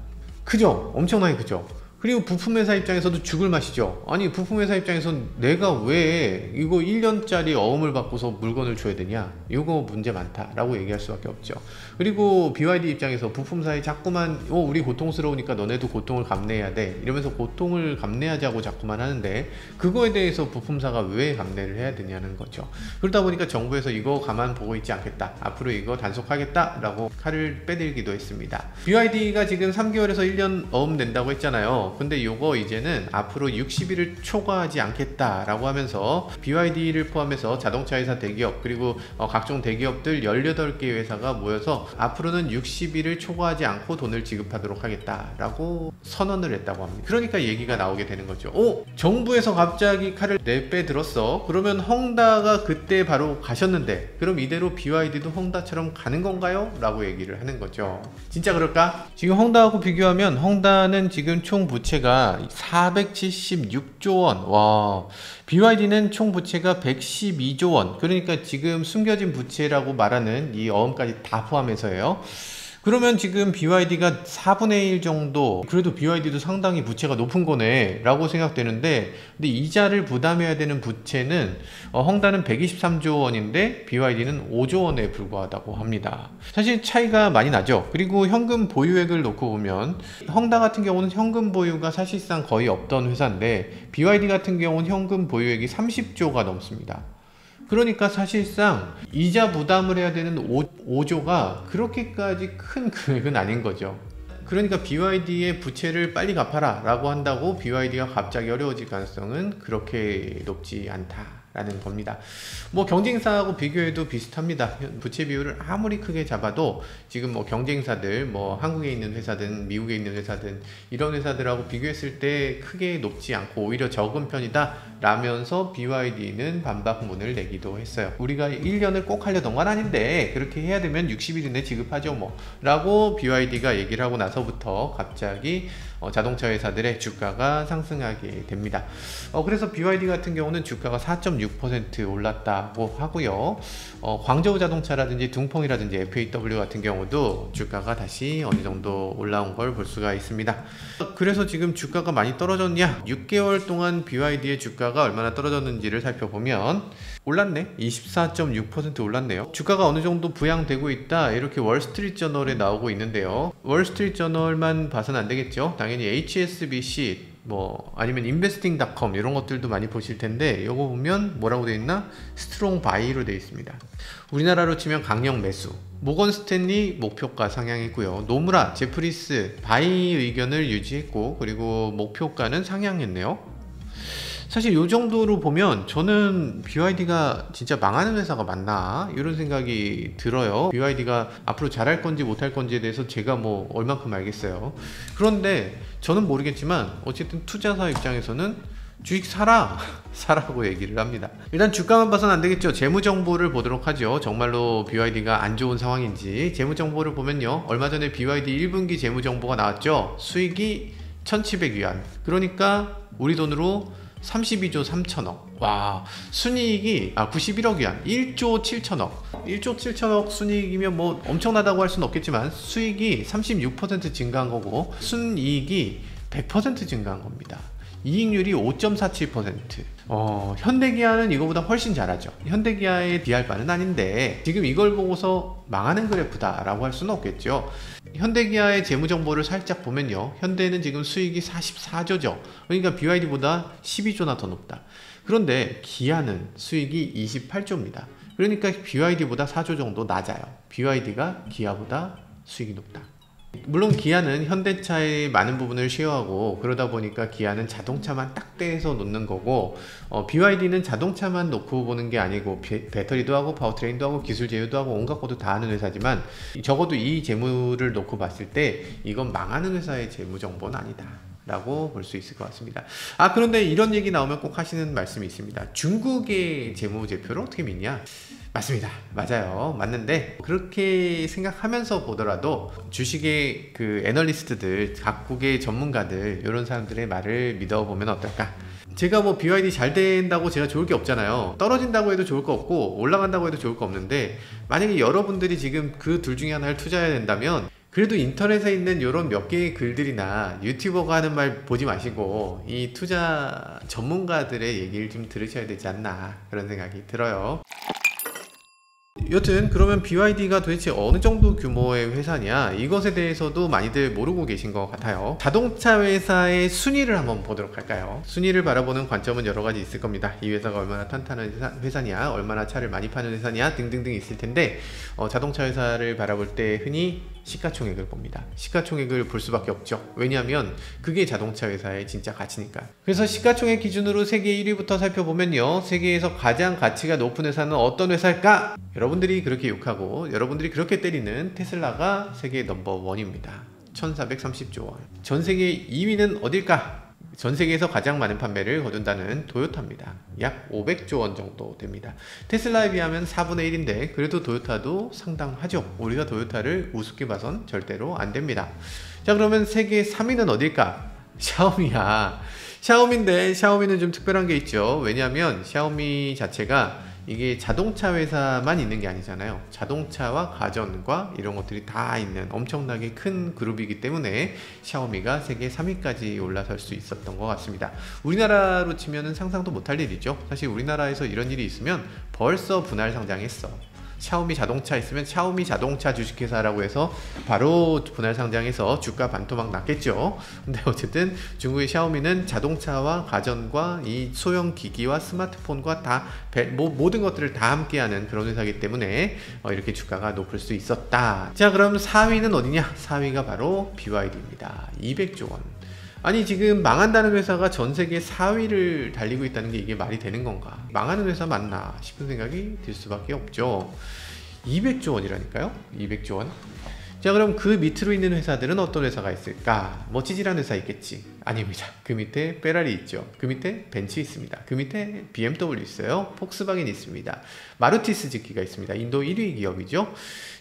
크죠? 엄청나게 크죠? 그리고 부품회사 입장에서도 죽을 맛이죠. 아니 부품회사 입장에서는 내가 왜 이거 1년짜리 어음을 받고서 물건을 줘야 되냐, 이거 문제 많다 라고 얘기할 수밖에 없죠. 그리고 BYD 입장에서 부품사에 자꾸만 우리 고통스러우니까 너네도 고통을 감내해야 돼 이러면서 고통을 감내하자고 자꾸만 하는데, 그거에 대해서 부품사가 왜 감내를 해야 되냐는 거죠. 그러다 보니까 정부에서 이거 가만 보고 있지 않겠다, 앞으로 이거 단속하겠다 라고 칼을 빼들기도 했습니다. BYD가 지금 3개월에서 1년 어음 낸다고 했잖아요. 근데 요거 이제는 앞으로 60일을 초과하지 않겠다 라고 하면서 BYD를 포함해서 자동차 회사 대기업, 그리고 각종 대기업들 18개 회사가 모여서 앞으로는 60일을 초과하지 않고 돈을 지급하도록 하겠다 라고 선언을 했다고 합니다. 그러니까 얘기가 나오게 되는 거죠. 정부에서 갑자기 칼을 내빼들었어. 그러면 헝다가 그때 바로 가셨는데 그럼 이대로 BYD도 헝다처럼 가는 건가요? 라고 얘기를 하는 거죠. 진짜 그럴까? 지금 헝다하고 비교하면 헝다는 지금 총 부채가 476조 원. 와, BYD는 총 부채가 112조 원. 그러니까 지금 숨겨진 부채라고 말하는 이 어음까지 다 포함해서예요. 그러면 지금 BYD가 4분의 1 정도, 그래도 BYD도 상당히 부채가 높은 거네 라고 생각되는데, 근데 이자를 부담해야 되는 부채는 헝다는 123조 원인데 BYD는 5조 원에 불과하다고 합니다. 사실 차이가 많이 나죠. 그리고 현금 보유액을 놓고 보면 헝다 같은 경우는 현금 보유가 사실상 거의 없던 회사인데 BYD 같은 경우는 현금 보유액이 30조가 넘습니다. 그러니까 사실상 이자 부담을 해야 되는 5조가 그렇게까지 큰 금액은 아닌 거죠. 그러니까 BYD의 부채를 빨리 갚아라 라고 한다고 BYD가 갑자기 어려워질 가능성은 그렇게 높지 않다라는 겁니다. 뭐 경쟁사하고 비교해도 비슷합니다. 부채 비율을 아무리 크게 잡아도 지금 뭐 경쟁사들, 뭐 한국에 있는 회사든 미국에 있는 회사든 이런 회사들하고 비교했을 때 크게 높지 않고 오히려 적은 편이다 라면서 BYD는 반박문을 내기도 했어요. 우리가 1년을 꼭 하려던 건 아닌데 그렇게 해야 되면 60일 이내 지급하죠 뭐 라고 BYD가 얘기를 하고 나서부터 갑자기 자동차 회사들의 주가가 상승하게 됩니다. 그래서 BYD 같은 경우는 주가가 4.6% 올랐다고 하고요. 광저우 자동차라든지 둥펑이라든지 FAW 같은 경우도 주가가 다시 어느 정도 올라온 걸 볼 수가 있습니다. 그래서 지금 주가가 많이 떨어졌냐? 6개월 동안 BYD의 주가가 얼마나 떨어졌는지를 살펴보면 올랐네. 24.6% 올랐네요. 주가가 어느 정도 부양되고 있다, 이렇게 월스트리트저널에 나오고 있는데요. 월스트리트저널만 봐서는 안 되겠죠. 당연히 HSBC 뭐 아니면 investing.com 이런 것들도 많이 보실 텐데, 이거 보면 뭐라고 되어 있나? 스트롱 바이로 되어 있습니다. 우리나라로 치면 강력 매수. 모건 스탠리 목표가 상향했고요. 노무라, 제프리스 바이 의견을 유지했고, 그리고 목표가는 상향했네요. 사실 이 정도로 보면 저는 BYD가 진짜 망하는 회사가 맞나 이런 생각이 들어요. BYD가 앞으로 잘할 건지 못할 건지에 대해서 제가 뭐 얼만큼 알겠어요. 그런데 저는 모르겠지만 어쨌든 투자사 입장에서는 주식 사라 사라고 얘기를 합니다. 일단 주가만 봐서는 안 되겠죠. 재무정보를 보도록 하죠. 정말로 BYD가 안 좋은 상황인지. 재무정보를 보면요, 얼마 전에 BYD 1분기 재무정보가 나왔죠. 수익이 1700위안, 그러니까 우리 돈으로 32조 3천억. 와, 순이익이 91억 위안, 1조 7천억. 1조 7천억 순이익이면 뭐 엄청나다고 할 수는 없겠지만 수익이 36% 증가한 거고 순이익이 100% 증가한 겁니다. 이익률이 5.47%. 현대기아는 이거보다 훨씬 잘하죠. 현대기아에 비할 바는 아닌데 지금 이걸 보고서 망하는 그래프다라고 할 수는 없겠죠. 현대기아의 재무정보를 살짝 보면요, 현대는 지금 수익이 44조죠. 그러니까 BYD보다 12조나 더 높다. 그런데 기아는 수익이 28조입니다. 그러니까 BYD보다 4조 정도 낮아요. BYD가 기아보다 수익이 높다. 물론 기아는 현대차의 많은 부분을 쉐어하고, 그러다 보니까 기아는 자동차만 딱 떼서 놓는 거고, BYD는 자동차만 놓고 보는 게 아니고 배터리도 하고 파워트레인도 하고 기술 제휴도 하고 온갖 것도 다 하는 회사지만, 적어도 이 재무를 놓고 봤을 때 이건 망하는 회사의 재무 정보는 아니다 라고 볼 수 있을 것 같습니다. 그런데 이런 얘기 나오면 꼭 하시는 말씀이 있습니다. 중국의 재무제표를 어떻게 믿냐? 맞습니다. 맞아요. 맞는데 그렇게 생각하면서 보더라도 주식의 그 애널리스트들, 각국의 전문가들, 이런 사람들의 말을 믿어보면 어떨까? 제가 뭐 BYD 잘 된다고 제가 좋을 게 없잖아요. 떨어진다고 해도 좋을 거 없고 올라간다고 해도 좋을 거 없는데, 만약에 여러분들이 지금 그 둘 중에 하나를 투자해야 된다면 그래도 인터넷에 있는 이런 몇 개의 글들이나 유튜버가 하는 말 보지 마시고 이 투자 전문가들의 얘기를 좀 들으셔야 되지 않나, 그런 생각이 들어요. 여튼 그러면 BYD가 도대체 어느 정도 규모의 회사냐, 이것에 대해서도 많이들 모르고 계신 것 같아요. 자동차 회사의 순위를 한번 보도록 할까요? 순위를 바라보는 관점은 여러 가지 있을 겁니다. 이 회사가 얼마나 탄탄한 회사냐, 얼마나 차를 많이 파는 회사냐 등등등 있을 텐데, 자동차 회사를 바라볼 때 흔히 시가총액을 봅니다. 시가총액을 볼 수밖에 없죠. 왜냐하면 그게 자동차 회사의 진짜 가치니까. 그래서 시가총액 기준으로 세계 1위부터 살펴보면요, 세계에서 가장 가치가 높은 회사는 어떤 회사일까? 여러분들이 그렇게 욕하고 여러분들이 그렇게 때리는 테슬라가 세계 넘버원입니다. 1430조 원. 전 세계 2위는 어딜까? 전 세계에서 가장 많은 판매를 거둔다는 토요타입니다. 약 500조 원 정도 됩니다. 테슬라에 비하면 4분의 1인데 그래도 토요타도 상당하죠. 우리가 토요타를 우습게 봐선 절대로 안 됩니다. 자, 그러면 세계 3위는 어딜까? 샤오미야. 샤오미인데 샤오미는 좀 특별한 게 있죠. 왜냐하면 샤오미 자체가 이게 자동차 회사만 있는 게 아니잖아요. 자동차와 가전과 이런 것들이 다 있는 엄청나게 큰 그룹이기 때문에 샤오미가 세계 3위까지 올라설 수 있었던 것 같습니다. 우리나라로 치면은 상상도 못할 일이죠. 사실 우리나라에서 이런 일이 있으면 벌써 분할 상장했어. 샤오미 자동차 있으면 샤오미 자동차 주식회사라고 해서 바로 분할 상장해서 주가 반토막 났겠죠. 근데 어쨌든 중국의 샤오미는 자동차와 가전과 이 소형 기기와 스마트폰과 다 모든 것들을 다 함께하는 그런 회사이기 때문에 이렇게 주가가 높을 수 있었다. 자, 그럼 4위는 어디냐? 4위가 바로 BYD입니다. 200조 원. 아니, 지금 망한다는 회사가 전 세계 4위를 달리고 있다는 게 이게 말이 되는 건가? 망하는 회사 맞나 싶은 생각이 들 수밖에 없죠. 200조 원이라니까요? 200조 원. 자, 그럼 그 밑으로 있는 회사들은 어떤 회사가 있을까? 뭐 찌질한 회사 있겠지? 아닙니다. 그 밑에 페라리 있죠. 그 밑에 벤츠 있습니다. 그 밑에 BMW 있어요. 폭스바겐 있습니다. 마루티 스즈키가 있습니다. 인도 1위 기업이죠.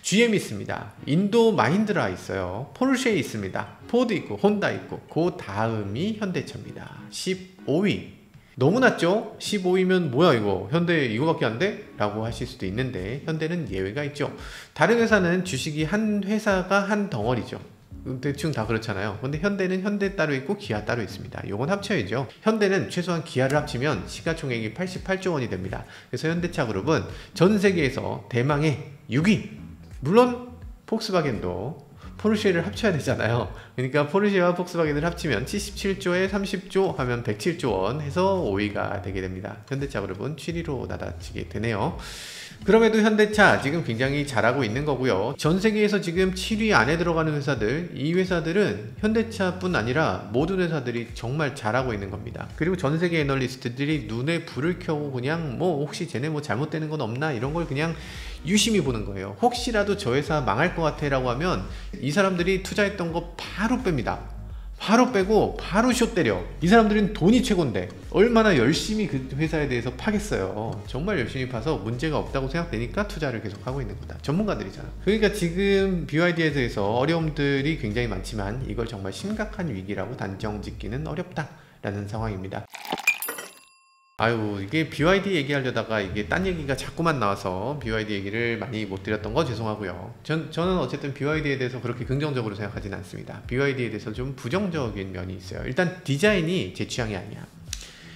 GM 있습니다. 인도 마힌드라 있어요. 포르쉐 있습니다. 포드 있고 혼다 있고, 그 다음이 현대차입니다. 15위. 너무 낮죠? 15위면 뭐야 이거, 현대 이거밖에 안 돼? 라고 하실 수도 있는데 현대는 예외가 있죠. 다른 회사는 주식이 한 회사가 한 덩어리죠. 대충 다 그렇잖아요. 근데 현대는 현대 따로 있고 기아 따로 있습니다. 요건 합쳐야죠. 현대는 최소한 기아를 합치면 시가총액이 88조 원이 됩니다. 그래서 현대차 그룹은 전 세계에서 대망의 6위. 물론 폭스바겐도 포르쉐를 합쳐야 되잖아요. 그러니까 포르쉐와 폭스바겐을 합치면 77조에 30조 하면 107조 원 해서 5위가 되게 됩니다. 현대차 그룹은 7위로 나다치게 되네요. 그럼에도 현대차 지금 굉장히 잘하고 있는 거고요. 전 세계에서 지금 7위 안에 들어가는 회사들, 이 회사들은 현대차뿐 아니라 모든 회사들이 정말 잘하고 있는 겁니다. 그리고 전 세계 애널리스트들이 눈에 불을 켜고 그냥 뭐 혹시 쟤네 뭐 잘못되는 건 없나 이런 걸 그냥 유심히 보는 거예요. 혹시라도 저 회사 망할 것 같아 라고 하면 이 사람들이 투자했던 거 바로 뺍니다. 바로 빼고 바로 숏 때려. 이 사람들은 돈이 최고인데 얼마나 열심히 그 회사에 대해서 파겠어요. 정말 열심히 파서 문제가 없다고 생각되니까 투자를 계속 하고 있는 거다. 전문가들이잖아. 그러니까 지금 BYD에 대해서 어려움들이 굉장히 많지만 이걸 정말 심각한 위기라고 단정 짓기는 어렵다라는 상황입니다. 아유, 이게 BYD 얘기하려다가 이게 딴 얘기가 자꾸만 나와서 BYD 얘기를 많이 못 드렸던 거 죄송하고요. 저는 어쨌든 BYD에 대해서 그렇게 긍정적으로 생각하지는 않습니다. BYD에 대해서 좀 부정적인 면이 있어요. 일단 디자인이 제 취향이 아니야.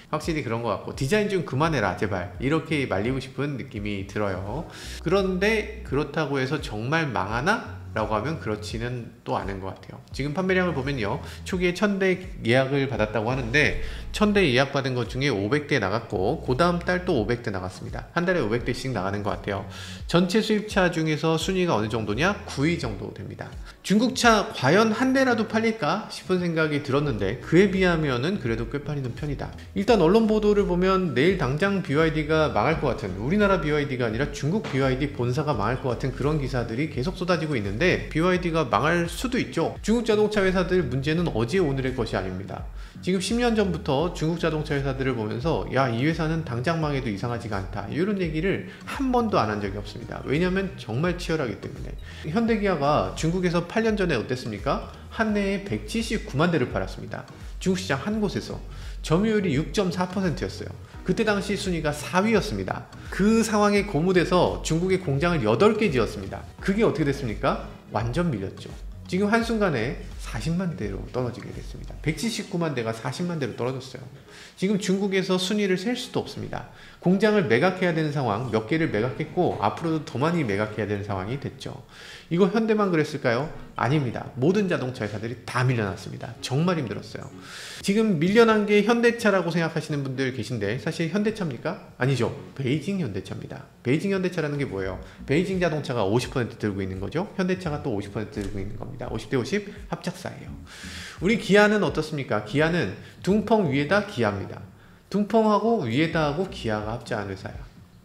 확실히 그런 것 같고, 디자인 좀 그만해라 제발, 이렇게 말리고 싶은 느낌이 들어요. 그런데 그렇다고 해서 정말 망하나? 라고 하면 그렇지는 또 않은 것 같아요. 지금 판매량을 보면요, 초기에 1000대 예약을 받았다고 하는데 1000대 예약 받은 것 중에 500대 나갔고 그 다음 달 또 500대 나갔습니다. 한 달에 500대씩 나가는 것 같아요. 전체 수입차 중에서 순위가 어느 정도냐? 9위 정도 됩니다. 중국차 과연 한 대라도 팔릴까 싶은 생각이 들었는데 그에 비하면은 그래도 꽤 팔리는 편이다. 일단 언론 보도를 보면 내일 당장 BYD가 망할 것 같은, 우리나라 BYD가 아니라 중국 BYD 본사가 망할 것 같은 그런 기사들이 계속 쏟아지고 있는데 BYD가 망할 수도 있죠. 중국 자동차 회사들 문제는 어제 오늘의 것이 아닙니다. 지금 10년 전부터 중국 자동차 회사들을 보면서 야, 이 회사는 당장 망해도 이상하지가 않다, 이런 얘기를 한 번도 안 한 적이 없습니다. 왜냐하면 정말 치열하기 때문에. 현대기아가 중국에서 8년 전에 어땠습니까? 한 해에 179만 대를 팔았습니다. 중국 시장 한 곳에서. 점유율이 6.4%였어요. 그때 당시 순위가 4위였습니다. 그 상황에 고무돼서 중국의 공장을 8개 지었습니다. 그게 어떻게 됐습니까? 완전 밀렸죠. 지금 한순간에 40만 대로 떨어지게 됐습니다. 179만 대가 40만 대로 떨어졌어요. 지금 중국에서 순위를 셀 수도 없습니다. 공장을 매각해야 되는 상황, 몇 개를 매각했고 앞으로도 더 많이 매각해야 되는 상황이 됐죠. 이거 현대만 그랬을까요? 아닙니다. 모든 자동차 회사들이 다 밀려났습니다. 정말 힘들었어요. 지금 밀려난 게 현대차라고 생각하시는 분들 계신데 사실 현대차입니까? 아니죠. 베이징 현대차입니다. 베이징 현대차라는 게 뭐예요? 베이징 자동차가 50% 들고 있는 거죠. 현대차가 또 50% 들고 있는 겁니다. 50대 50 합작사예요. 우리 기아는 어떻습니까? 기아는 둥펑 위에다 기아입니다. 둥펑하고 위에다 하고 기아가 합작한 회사야.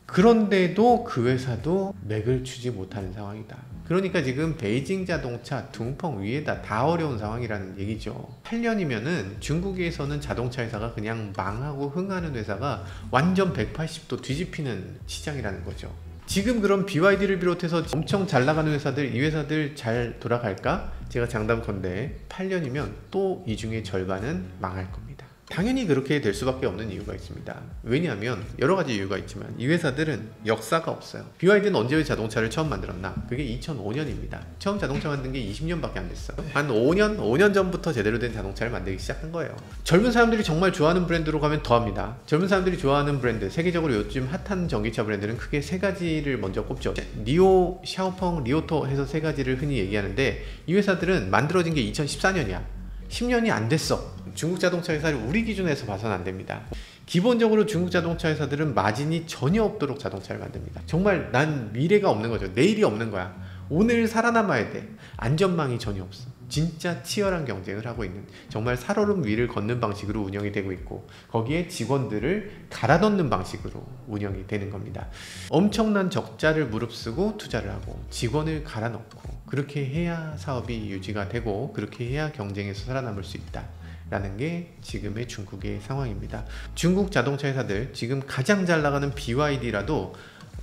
그런데도 그 회사도 맥을 추지 못하는 상황이다. 그러니까 지금 베이징 자동차 둥펑 위에다 다 어려운 상황이라는 얘기죠. 8년이면은 중국에서는 자동차 회사가 그냥 망하고 흥하는 회사가 완전 180도 뒤집히는 시장이라는 거죠. 지금 그럼 BYD를 비롯해서 엄청 잘 나가는 회사들, 이 회사들 잘 돌아갈까? 제가 장담컨대 8년이면 또 이 중에 절반은 망할 겁니다. 당연히 그렇게 될 수밖에 없는 이유가 있습니다. 왜냐하면 여러 가지 이유가 있지만 이 회사들은 역사가 없어요. BYD는 언제 자동차를 처음 만들었나? 그게 2005년입니다. 처음 자동차 만든 게 20년밖에 안 됐어요. 한 5년 전부터 제대로 된 자동차를 만들기 시작한 거예요. 젊은 사람들이 정말 좋아하는 브랜드로 가면 더합니다. 젊은 사람들이 좋아하는 브랜드, 세계적으로 요즘 핫한 전기차 브랜드는 크게 세 가지를 먼저 꼽죠. 니오, 샤오펑, 리오토 해서 세 가지를 흔히 얘기하는데 이 회사들은 만들어진 게 2014년이야. 10년이 안 됐어. 중국 자동차 회사를 우리 기준에서 봐서는 안 됩니다. 기본적으로 중국 자동차 회사들은 마진이 전혀 없도록 자동차를 만듭니다. 정말 난 미래가 없는 거죠. 내일이 없는 거야. 오늘 살아남아야 돼. 안전망이 전혀 없어. 진짜 치열한 경쟁을 하고 있는, 정말 살얼음 위를 걷는 방식으로 운영이 되고 있고 거기에 직원들을 갈아 넣는 방식으로 운영이 되는 겁니다. 엄청난 적자를 무릅쓰고 투자를 하고 직원을 갈아 넣고 그렇게 해야 사업이 유지가 되고 그렇게 해야 경쟁에서 살아남을 수 있다 라는 게 지금의 중국의 상황입니다. 중국 자동차 회사들 지금 가장 잘 나가는 BYD라도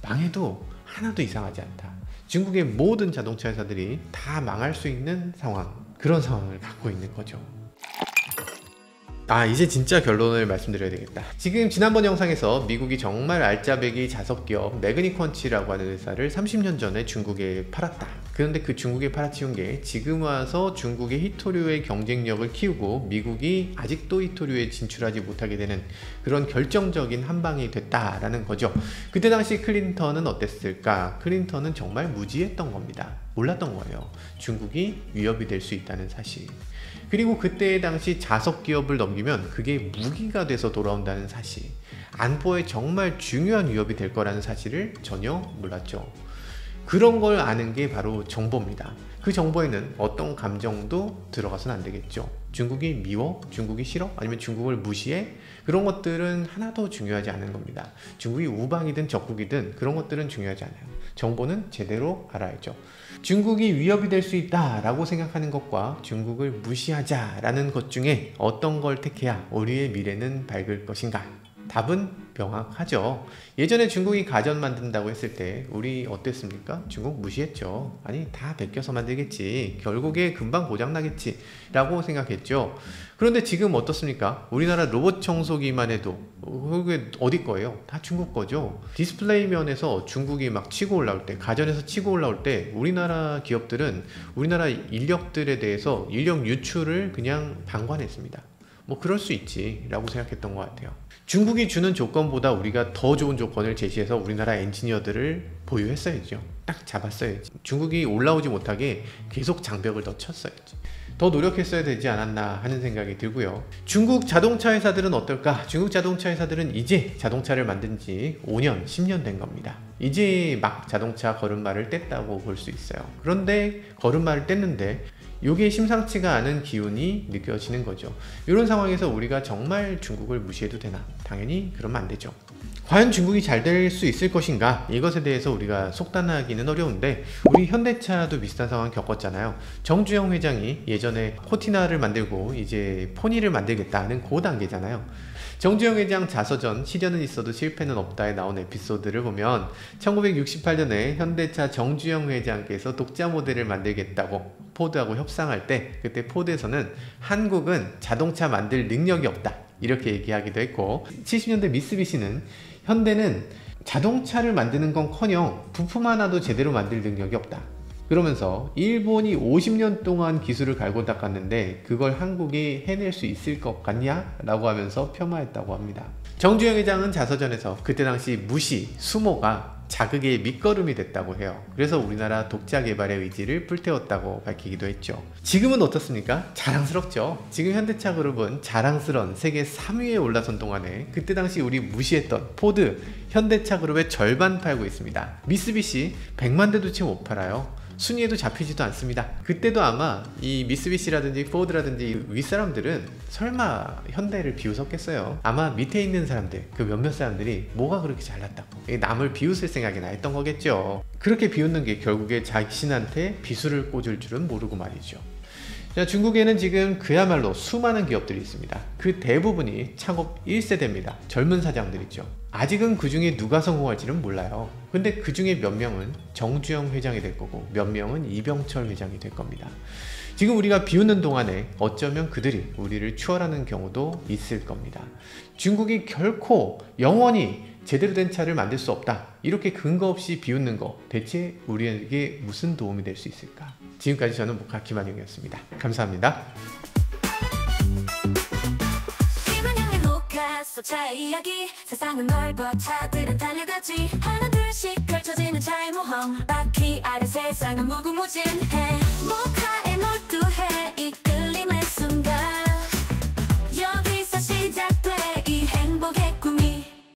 망해도 하나도 이상하지 않다. 중국의 모든 자동차 회사들이 다 망할 수 있는 상황, 그런 상황을 갖고 있는 거죠. 이제 진짜 결론을 말씀드려야 되겠다. 지금 지난번 영상에서 미국이 정말 알짜배기 자석기업 매그니퀀치라고 하는 회사를 30년 전에 중국에 팔았다. 그런데 그 중국에 팔아치운 게 지금 와서 중국의 히토류의 경쟁력을 키우고 미국이 아직도 히토류에 진출하지 못하게 되는 그런 결정적인 한 방이 됐다라는 거죠. 그때 당시 클린턴은 어땠을까? 클린턴은 정말 무지했던 겁니다. 몰랐던 거예요. 중국이 위협이 될 수 있다는 사실. 그리고 그때 당시 자석 기업을 넘기면 그게 무기가 돼서 돌아온다는 사실. 안보에 정말 중요한 위협이 될 거라는 사실을 전혀 몰랐죠. 그런 걸 아는 게 바로 정보입니다. 그 정보에는 어떤 감정도 들어가서는 안 되겠죠. 중국이 미워? 중국이 싫어? 아니면 중국을 무시해? 그런 것들은 하나도 중요하지 않은 겁니다. 중국이 우방이든 적국이든 그런 것들은 중요하지 않아요. 정보는 제대로 알아야죠. 중국이 위협이 될 수 있다라고 생각하는 것과 중국을 무시하자라는 것 중에 어떤 걸 택해야 우리의 미래는 밝을 것인가? 답은 명확하죠. 예전에 중국이 가전 만든다고 했을 때 우리 어땠습니까? 중국 무시했죠. 아니 다 베껴서 만들겠지. 결국에 금방 고장나겠지 라고 생각했죠. 그런데 지금 어떻습니까? 우리나라 로봇 청소기만 해도 그게 어디 거예요? 다 중국 거죠. 디스플레이 면에서 중국이 막 치고 올라올 때, 가전에서 치고 올라올 때 우리나라 기업들은 우리나라 인력들에 대해서 인력 유출을 그냥 방관했습니다. 뭐 그럴 수 있지 라고 생각했던 것 같아요. 중국이 주는 조건보다 우리가 더 좋은 조건을 제시해서 우리나라 엔지니어들을 보유했어야죠. 딱 잡았어야지. 중국이 올라오지 못하게 계속 장벽을 더 쳤어야지. 더 노력했어야 되지 않았나 하는 생각이 들고요. 중국 자동차 회사들은 어떨까? 중국 자동차 회사들은 이제 자동차를 만든 지 5년, 10년 된 겁니다. 이제 막 자동차 걸음마를 뗐다고 볼 수 있어요. 그런데 걸음마를 뗐는데 이게 심상치가 않은 기운이 느껴지는 거죠. 이런 상황에서 우리가 정말 중국을 무시해도 되나? 당연히 그러면 안 되죠. 과연 중국이 잘 될 수 있을 것인가? 이것에 대해서 우리가 속단하기는 어려운데 우리 현대차도 비슷한 상황 겪었잖아요. 정주영 회장이 예전에 코티나를 만들고 이제 포니를 만들겠다는 그 단계잖아요. 정주영 회장 자서전 시련은 있어도 실패는 없다에 나온 에피소드를 보면 1968년에 현대차 정주영 회장께서 독자 모델을 만들겠다고 포드하고 협상할 때 그때 포드에서는 한국은 자동차 만들 능력이 없다 이렇게 얘기하기도 했고 70년대 미쓰비시는 현대는 자동차를 만드는 건커녕 부품 하나도 제대로 만들 능력이 없다. 그러면서 일본이 50년 동안 기술을 갈고 닦았는데 그걸 한국이 해낼 수 있을 것 같냐? 라고 하면서 폄하했다고 합니다. 정주영 회장은 자서전에서 그때 당시 무시, 수모가 자극의 밑거름이 됐다고 해요. 그래서 우리나라 독자 개발의 의지를 불태웠다고 밝히기도 했죠. 지금은 어떻습니까? 자랑스럽죠. 지금 현대차 그룹은 자랑스러운 세계 3위에 올라선 동안에 그때 당시 우리 무시했던 포드, 현대차 그룹의 절반 팔고 있습니다. 미쓰비시 100만 대도 채 못 팔아요. 순위에도 잡히지도 않습니다. 그때도 아마 이 미쓰비시라든지 포드라든지 윗사람들은 설마 현대를 비웃었겠어요. 아마 밑에 있는 사람들, 그 몇몇 사람들이 뭐가 그렇게 잘났다고 남을 비웃을 생각이나 했던 거겠죠. 그렇게 비웃는 게 결국에 자신한테 비수를 꽂을 줄은 모르고 말이죠. 자, 중국에는 지금 그야말로 수많은 기업들이 있습니다. 그 대부분이 창업 1세대입니다. 젊은 사장들이죠. 아직은 그 중에 누가 성공할지는 몰라요. 근데 그 중에 몇 명은 정주영 회장이 될 거고 몇 명은 이병철 회장이 될 겁니다. 지금 우리가 비웃는 동안에 어쩌면 그들이 우리를 추월하는 경우도 있을 겁니다. 중국이 결코 영원히 제대로 된 차를 만들 수 없다. 이렇게 근거 없이 비웃는 거 대체 우리에게 무슨 도움이 될 수 있을까? 지금까지 저는 목화 김한용이었습니다. 감사합니다. 차의 이야기 세상은 넓어 차들은 달려가지 하나 둘씩 펼쳐지는 차의 모험 바퀴 아래 세상은 무궁무진해 목화의